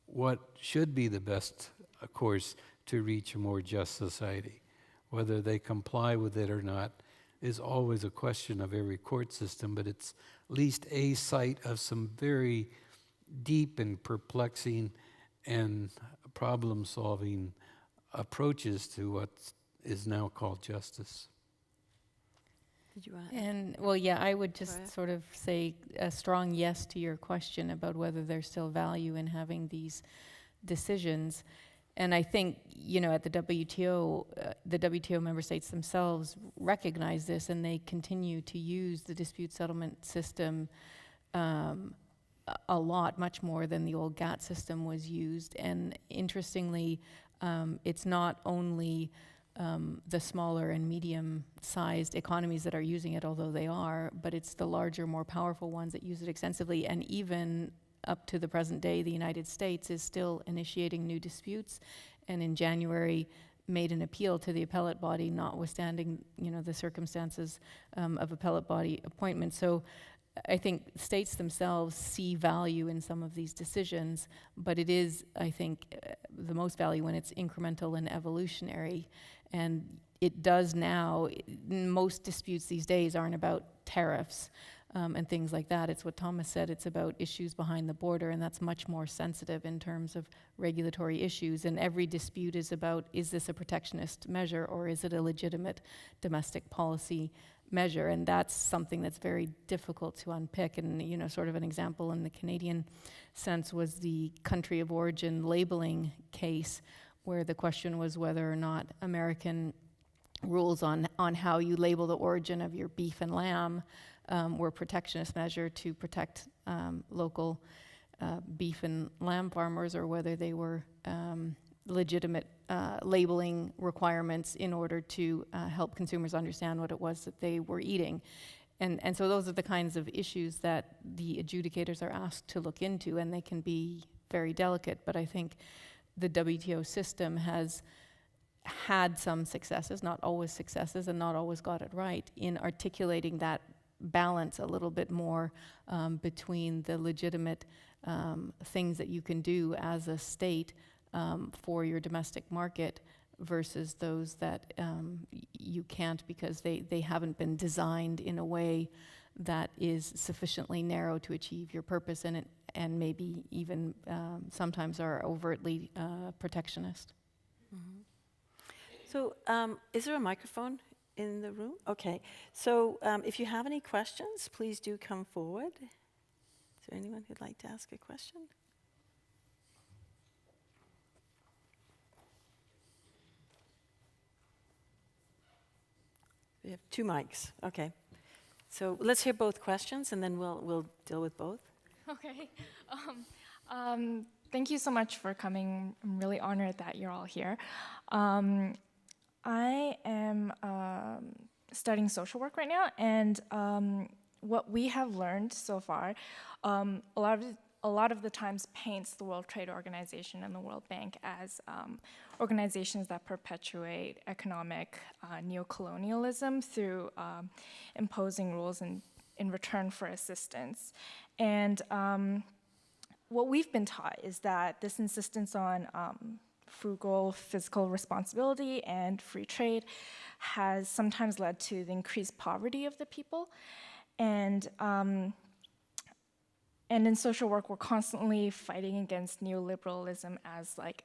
what should be the best course to reach a more just society. Whether they comply with it or not is always a question of every court system, but it's at least a site of some very deep and perplexing and problem-solving approaches to what is now called justice. Did you add? And, well, yeah, I would just Right. sort of say a strong yes to your question about whether there's still value in having these decisions. And I think, you know, at the WTO member states themselves recognize this, and they continue to use the dispute settlement system a lot, much more than the old GATT system was used. And interestingly, it's not only the smaller and medium-sized economies that are using it, although they are, but it's the larger, more powerful ones that use it extensively. And even up to the present day, the United States is still initiating new disputes, and in January made an appeal to the appellate body, notwithstanding, you know, the circumstances of appellate body appointment. So I think states themselves see value in some of these decisions, but it is, I think, the most value when it's incremental and evolutionary. And it does now, most disputes these days aren't about tariffs and things like that. It's what Thomas said, it's about issues behind the border, and that's much more sensitive in terms of regulatory issues. And every dispute is about, is this a protectionist measure, or is it a legitimate domestic policy measure? And that's something that's very difficult to unpick. And, you know, sort of an example in the Canadian sense was the country of origin labeling case, where the question was whether or not American rules on how you label the origin of your beef and lamb were a protectionist measure to protect local beef and lamb farmers, or whether they were legitimate labeling requirements in order to help consumers understand what it was that they were eating. And so those are the kinds of issues that the adjudicators are asked to look into, and they can be very delicate. But I think the WTO system has had some successes, not always successes, and not always got it right in articulating that balance a little bit more between the legitimate things that you can do as a state for your domestic market versus those that you can't, because they haven't been designed in a way that is sufficiently narrow to achieve your purpose, and maybe even sometimes are overtly protectionist. Mm-hmm. So is there a microphone in the room? Okay. So if you have any questions, please do come forward. Is there anyone who'd like to ask a question? We have 2 mics. Okay. So let's hear both questions, and then we'll deal with both. Okay. Thank you so much for coming. I'm really honored that you're all here. I am studying social work right now, and what we have learned so far, a lot of a lot of the times paints the World Trade Organization and the World Bank as organizations that perpetuate economic neocolonialism through imposing rules in return for assistance. And what we've been taught is that this insistence on frugal fiscal responsibility and free trade has sometimes led to the increased poverty of the people. And in social work, we're constantly fighting against neoliberalism as like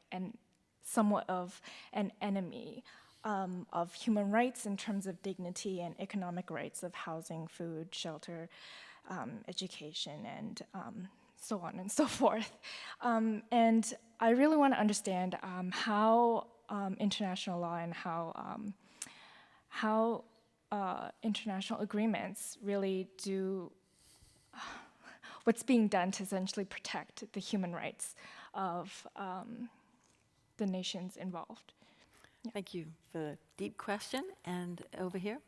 somewhat of an enemy of human rights in terms of dignity and economic rights of housing, food, shelter, education, and so on and so forth. And I really want to understand how international law and how international agreements really do what's being done to essentially protect the human rights of the nations involved. Thank you for the deep question. And over here.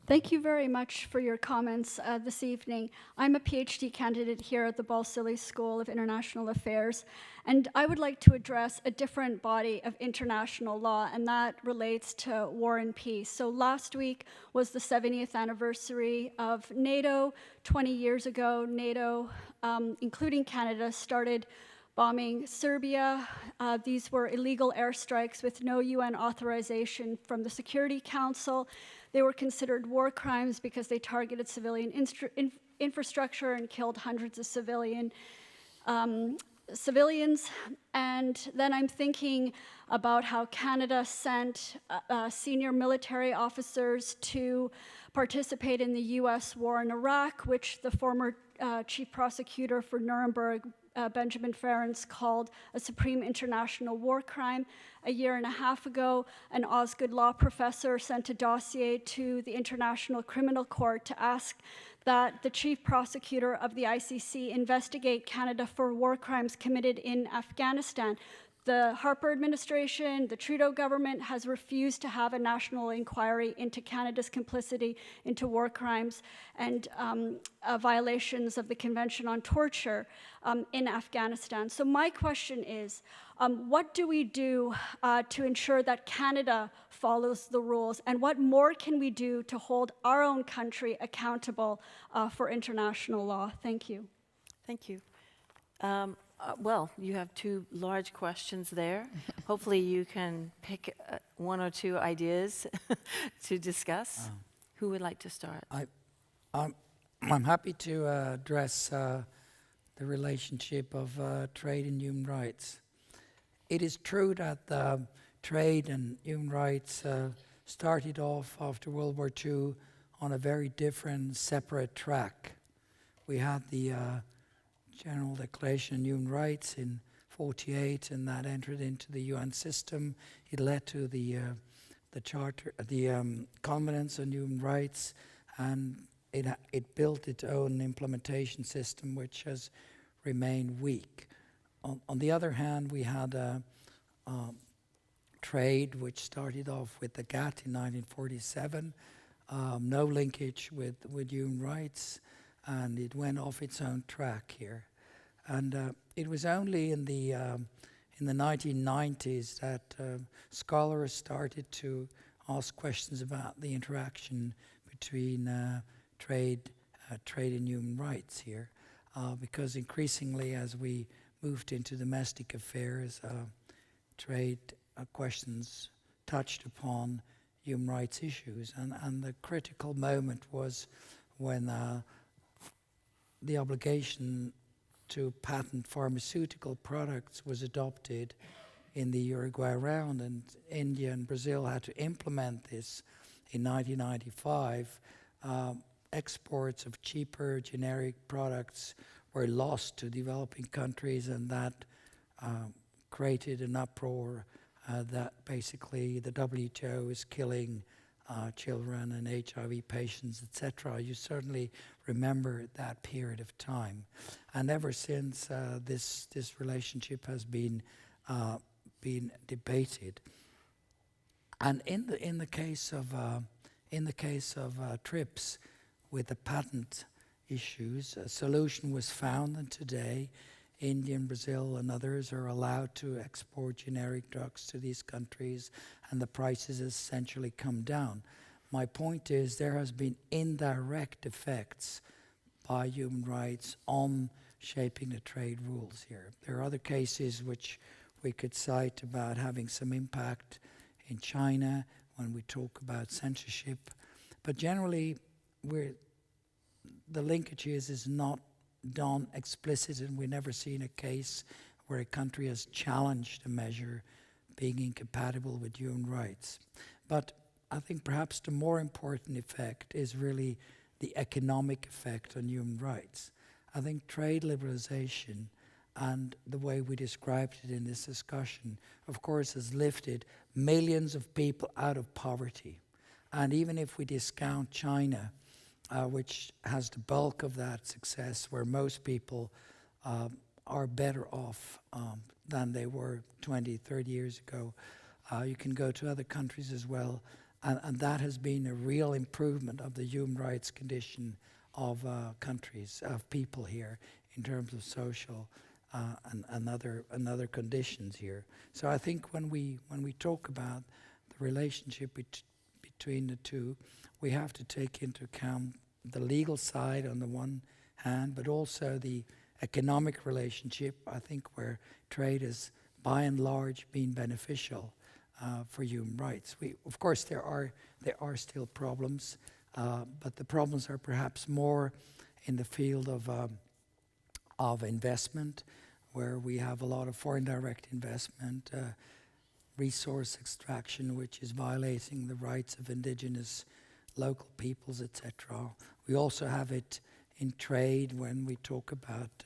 Thank you very much for your comments this evening. I'm a PhD candidate here at the Balsillie School of International Affairs, and I would like to address a different body of international law, and that relates to war and peace. So last week was the 70th anniversary of NATO. 20 years ago, NATO, including Canada, started bombing Serbia. These were illegal airstrikes with no UN authorization from the Security Council. They were considered war crimes because they targeted civilian infrastructure and killed hundreds of civilians. And then I'm thinking about how Canada sent senior military officers to participate in the US war in Iraq, which the former chief prosecutor for Nuremberg, Benjamin Ferencz, called a supreme international war crime. A year and a half ago, an Osgoode law professor sent a dossier to the International Criminal Court to ask that the chief prosecutor of the ICC investigate Canada for war crimes committed in Afghanistan. The Harper administration, the Trudeau government, has refused to have a national inquiry into Canada's complicity into war crimes and violations of the Convention on Torture in Afghanistan. So my question is, what do we do to ensure that Canada follows the rules, and what more can we do to hold our own country accountable for international law? Thank you. Thank you. Well, you have two large questions there. Hopefully you can pick one or two ideas to discuss. Who would like to start? I'm happy to address the relationship of trade and human rights. It is true that trade and human rights started off after World War II on a very different, separate track. We had the General Declaration on Human Rights in '48, and that entered into the UN system. It led to the Charter, the Covenants on Human Rights, and it built its own implementation system, which has remained weak. On the other hand, we had trade, which started off with the GATT in 1947, no linkage with human rights, and it went off its own track here. And it was only in the 1990s that scholars started to ask questions about the interaction between trade and human rights here, because increasingly, as we moved into domestic affairs, trade questions touched upon human rights issues, and the critical moment was when the obligation to patent pharmaceutical products was adopted in the Uruguay round, and India and Brazil had to implement this in 1995. Exports of cheaper generic products were lost to developing countries, and that created an uproar that basically the WTO is killing children and HIV patients, etc. You certainly remember that period of time, and ever since this relationship has been debated. And in the case of TRIPS, with the patent issues. A solution was found, and today India and Brazil and others are allowed to export generic drugs to these countries, and the prices essentially come down. My point is there has been indirect effects by human rights on shaping the trade rules here. There are other cases which we could cite about having some impact in China when we talk about censorship. But generally, the linkages is not done explicit, and we've never seen a case where a country has challenged a measure being incompatible with human rights. But I think perhaps the more important effect is really the economic effect on human rights. I think trade liberalization and the way we described it in this discussion, of course, has lifted millions of people out of poverty. And even if we discount China, which has the bulk of that success, where most people are better off than they were 20, 30 years ago, you can go to other countries as well. And that has been a real improvement of the human rights condition of countries, of people here, in terms of social and other conditions here. So I think when we talk about the relationship between the two, we have to take into account the legal side on the one hand, but also the economic relationship, I think, where trade has by and large been beneficial for human rights. Of course, there are still problems, but the problems are perhaps more in the field of investment, where we have a lot of foreign direct investment, resource extraction, which is violating the rights of indigenous local peoples, etc. We also have it in trade when we talk about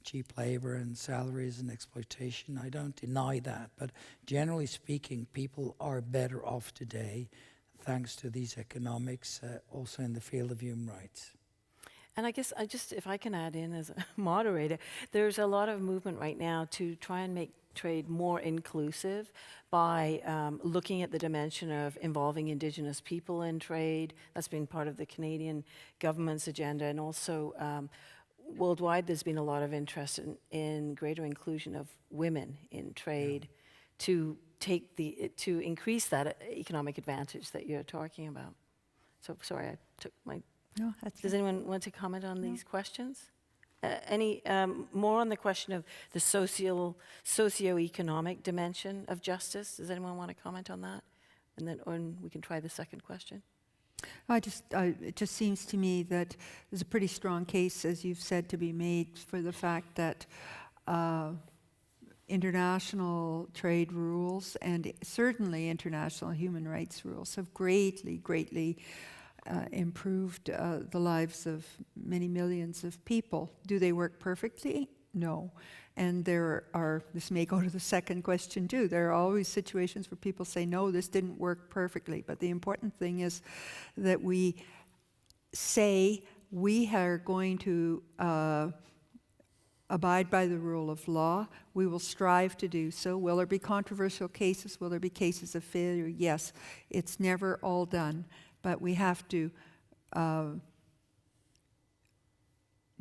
cheap labor and salaries and exploitation. I don't deny that, but generally speaking, people are better off today thanks to these economics, also in the field of human rights. And I guess if I can add in as a moderator, there's a lot of movement right now to try and make trade more inclusive by looking at the dimension of involving Indigenous people in trade. That's been part of the Canadian government's agenda, and also worldwide there's been a lot of interest in greater inclusion of women in trade to increase that economic advantage that you're talking about. So sorry, I took my... No, that's Does anyone want to comment on these questions? Any more on the question of the socio-economic dimension of justice? Does anyone want to comment on that? And then we can try the second question. It just seems to me that there's a pretty strong case, as you've said, to be made for the fact that international trade rules and certainly international human rights rules have greatly improved the lives of many millions of people. Do they work perfectly? No. And this may go to the second question too, there are always situations where people say, no, this didn't work perfectly. But the important thing is that we say we are going to abide by the rule of law. We will strive to do so. Will there be controversial cases? Will there be cases of failure? Yes. It's never all done. But we have to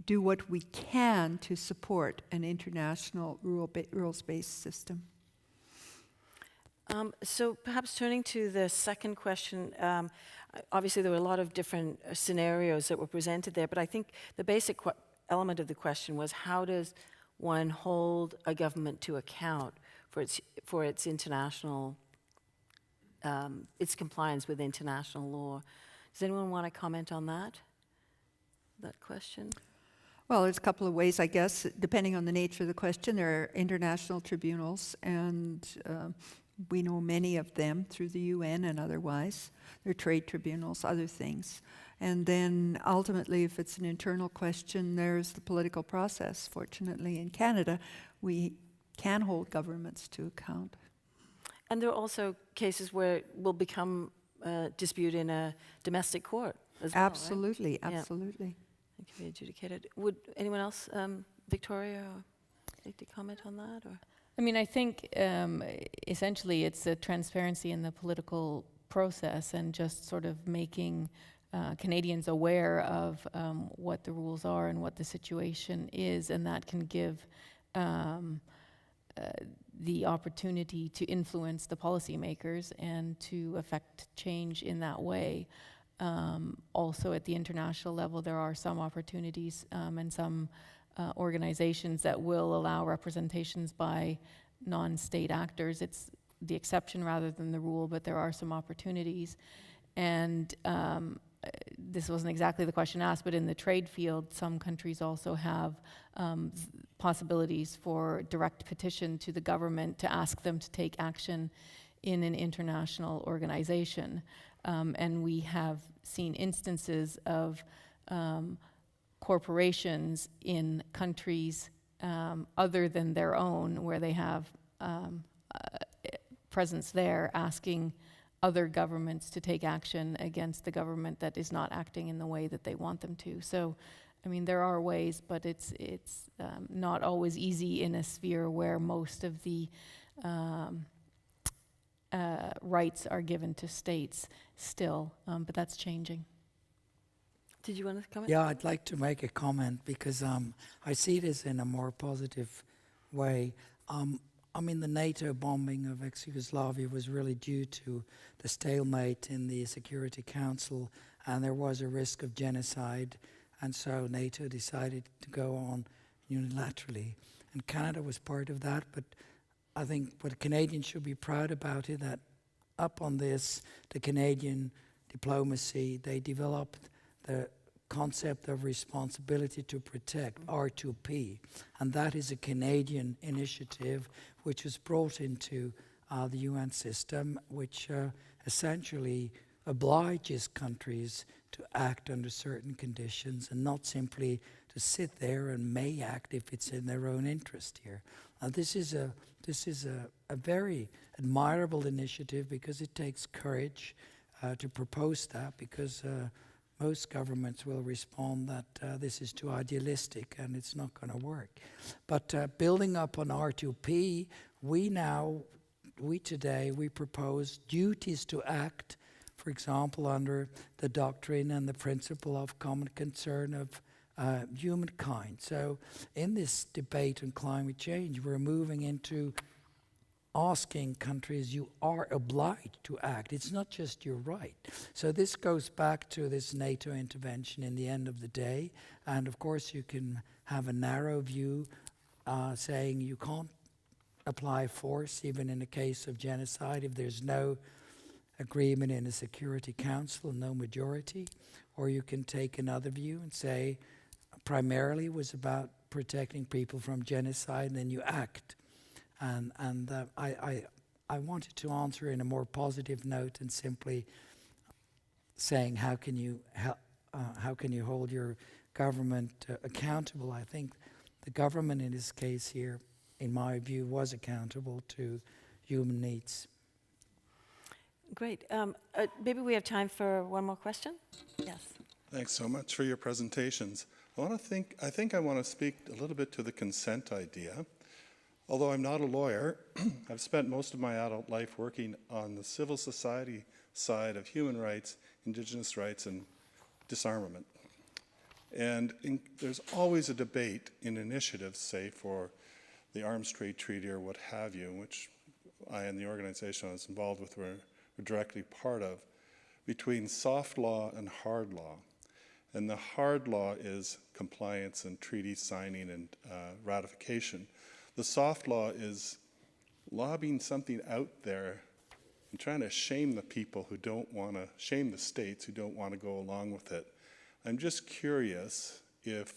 do what we can to support an international rules-based system. So perhaps turning to the second question, obviously there were a lot of different scenarios that were presented there, but I think the basic element of the question was, how does one hold a government to account for its international its compliance with international law? Does anyone want to comment on that question? Well, there's a couple of ways, I guess, depending on the nature of the question. There are international tribunals, and we know many of them through the UN and otherwise. There are trade tribunals, other things. And then ultimately, if it's an internal question, there's the political process. Fortunately, in Canada, we can hold governments to account. And there are also cases where it will become a dispute in a domestic court as well, Absolutely, right? absolutely. It can be adjudicated. Would anyone else, Victoria, like to comment on that? Or? I mean, I think essentially it's a transparency in the political process and just sort of making Canadians aware of what the rules are and what the situation is, and that can give the opportunity to influence the policymakers and to affect change in that way. Also at the international level, there are some opportunities and some organizations that will allow representations by non-state actors. It's the exception rather than the rule, but there are some opportunities. And this wasn't exactly the question asked, but in the trade field, some countries also have possibilities for direct petition to the government to ask them to take action in an international organization. And we have seen instances of corporations in countries other than their own, where they have presence there, asking other governments to take action against the government that is not acting in the way that they want them to. So, I mean, there are ways, but it's not always easy in a sphere where most of the rights are given to states still, but that's changing. Did you want to comment? Yeah, I'd like to make a comment because I see this in a more positive way. I mean, the NATO bombing of ex-Yugoslavia was really due to the stalemate in the Security Council, and there was a risk of genocide, and so NATO decided to go on unilaterally. And Canada was part of that, but I think what Canadians should be proud about is that up on this, the Canadian diplomacy, they developed the concept of responsibility to protect, R2P, and that is a Canadian initiative which was brought into the UN system, which essentially obliges countries to act under certain conditions and not simply to sit there and may act if it's in their own interest here. This is a very admirable initiative because it takes courage to propose that, because most governments will respond that this is too idealistic and it's not going to work. But building up on R2P, we today propose duties to act, for example, under the doctrine and the principle of common concern of humankind. So in this debate on climate change, we're moving into asking countries, you are obliged to act. It's not just your right. So this goes back to this NATO intervention in the end of the day. And of course you can have a narrow view saying you can't apply force even in a case of genocide if there's no agreement in the Security Council, no majority. Or you can take another view and say primarily it was about protecting people from genocide, and then you act. And I wanted to answer in a more positive note and simply saying how can you hold your government accountable. I think the government in this case here, in my view, was accountable to human needs. Great. Maybe we have time for one more question. Yes. Thanks so much for your presentations. I think I want to speak a little bit to the consent idea. Although I'm not a lawyer, I've spent most of my adult life working on the civil society side of human rights, indigenous rights, and disarmament. And there's always a debate in initiatives, say, for the Arms Trade Treaty or what have you, which I and the organization I was involved with were directly part of, between soft law and hard law. And the hard law is compliance and treaty signing and ratification. The soft law is lobbying something out there and trying to shame the people who don't want to, shame the states who don't want to go along with it. I'm just curious if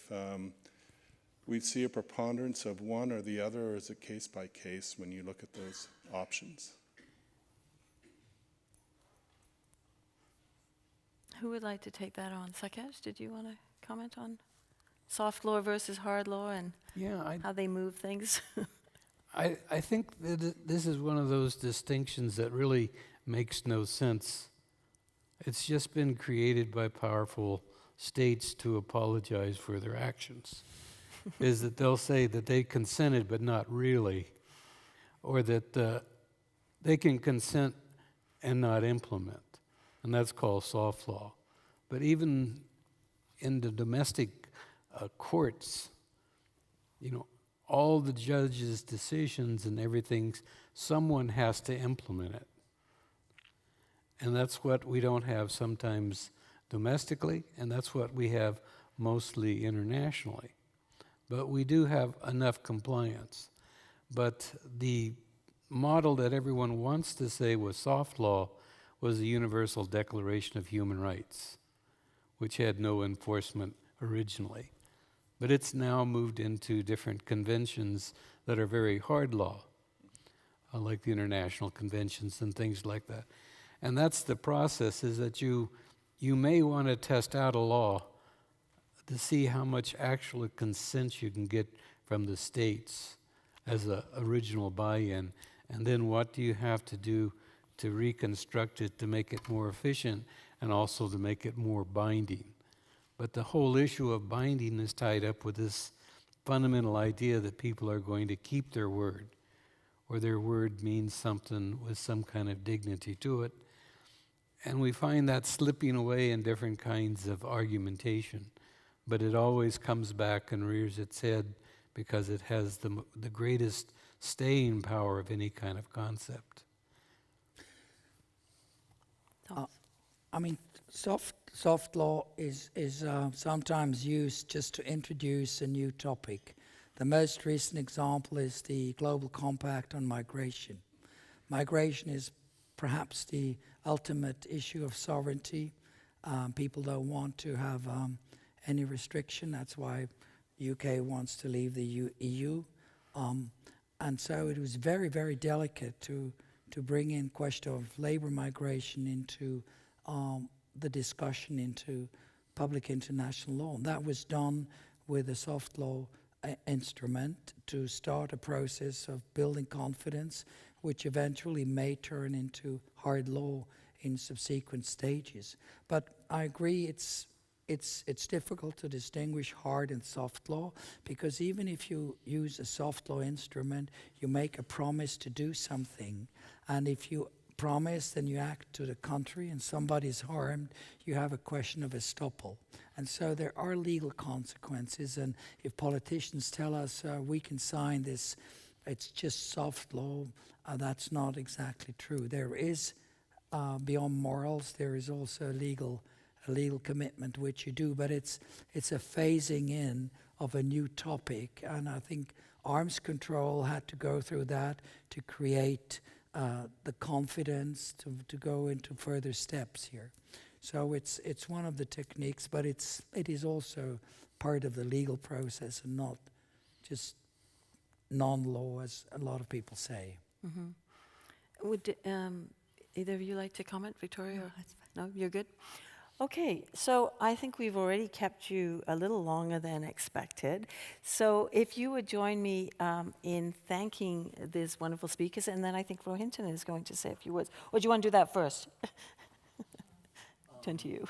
we see a preponderance of one or the other, or is it case by case when you look at those options? Who would like to take that on? Sakesh, did you want to comment on soft law versus hard law and how they move things? I think that this is one of those distinctions that really makes no sense. It's just been created by powerful states to apologize for their actions. Is that they'll say that they consented but not really, or that they can consent and not implement, and that's called soft law. But even in the domestic courts, you know, all the judges' decisions and everything, someone has to implement it. And that's what we don't have sometimes domestically, and that's what we have mostly internationally. But we do have enough compliance. But the model that everyone wants to say was soft law was the Universal Declaration of Human Rights, which had no enforcement originally. But it's now moved into different conventions that are very hard law, like the international conventions and things like that. And that's the process, is that you may want to test out a law to see how much actual consent you can get from the states as an original buy-in, and then what do you have to do to reconstruct it to make it more efficient and also to make it more binding. But the whole issue of binding is tied up with this fundamental idea that people are going to keep their word, or their word means something with some kind of dignity to it. And we find that slipping away in different kinds of argumentation, but it always comes back and rears its head because it has the greatest staying power of any kind of concept. I mean, soft law is sometimes used just to introduce a new topic. The most recent example is the Global Compact on Migration. Migration is perhaps the ultimate issue of sovereignty. People don't want to have any restriction. That's why the UK wants to leave the EU. And so it was very, very delicate to bring in question of labor migration into the discussion into public international law. And that was done with a soft law instrument to start a process of building confidence, which eventually may turn into hard law in subsequent stages. But I agree it's difficult to distinguish hard and soft law, because even if you use a soft law instrument, you make a promise to do something. And if you promise, then you act to the contrary and somebody's harmed, you have a question of estoppel. And so there are legal consequences, and if politicians tell us we can sign this, it's just soft law, that's not exactly true. There is, beyond morals, there is also a legal commitment which you do, but it's a phasing in of a new topic, and I think arms control had to go through that to create the confidence to go into further steps here. So it's one of the techniques, but it is also part of the legal process and not just non-law, as a lot of people say. Mm-hmm. Would either of you like to comment, Victoria? No, that's fine. No, you're good? Okay, so I think we've already kept you a little longer than expected. So if you would join me in thanking these wonderful speakers, and then I think Rohinton is going to say a few words. Or do you want to do that first? Turn to you.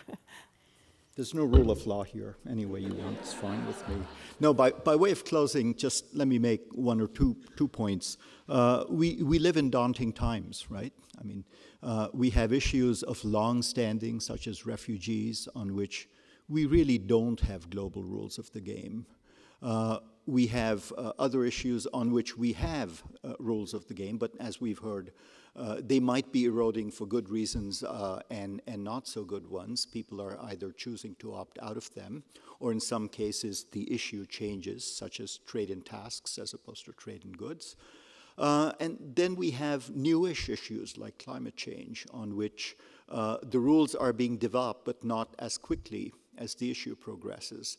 There's no rule of law here. Any way you want, it's fine with me. No, by way of closing, just let me make one or two points. We live in daunting times, right? I mean, we have issues of long-standing, such as refugees, on which we really don't have global rules of the game. We have other issues on which we have rules of the game, but as we've heard, they might be eroding for good reasons and not so good ones. People are either choosing to opt out of them, or in some cases the issue changes, such as trade in tasks as opposed to trade in goods. And then we have newish issues like climate change, on which the rules are being developed, but not as quickly as the issue progresses.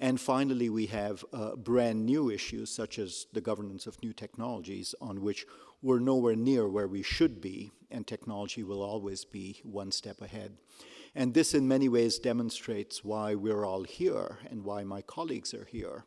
And finally, we have brand new issues, such as the governance of new technologies, on which we're nowhere near where we should be, and technology will always be one step ahead. And this in many ways demonstrates why we're all here and why my colleagues are here.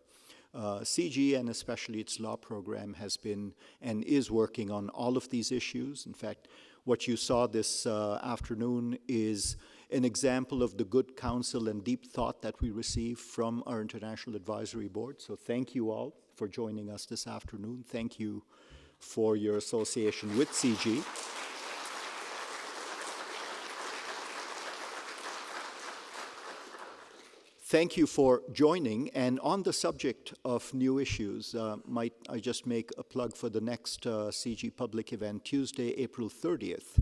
CG, and especially its law program, has been and is working on all of these issues. In fact, what you saw this afternoon is an example of the good counsel and deep thought that we receive from our International Advisory Board. So thank you all for joining us this afternoon. Thank you for your association with CG. thank you for joining. And on the subject of new issues, might I just make a plug for the next CG public event, Tuesday, April 30th.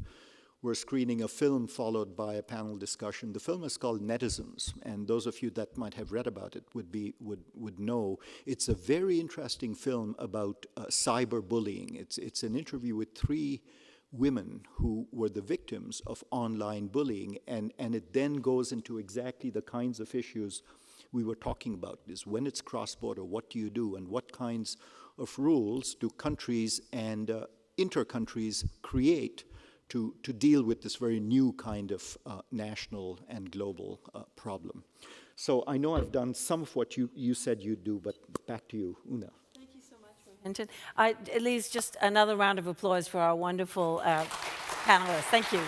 We're screening a film followed by a panel discussion. The film is called Netizens, and those of you that might have read about it would know it's a very interesting film about cyberbullying. It's an interview with 3 women who were the victims of online bullying, and it then goes into exactly the kinds of issues we were talking about. Is when it's cross-border, what do you do, and what kinds of rules do countries and inter-countries create to deal with this very new kind of national and global problem. So I know I've done some of what you said you'd do, but back to you, Una. Thank you so much, Hinton. At least just another round of applause for our wonderful panelists. Thank you.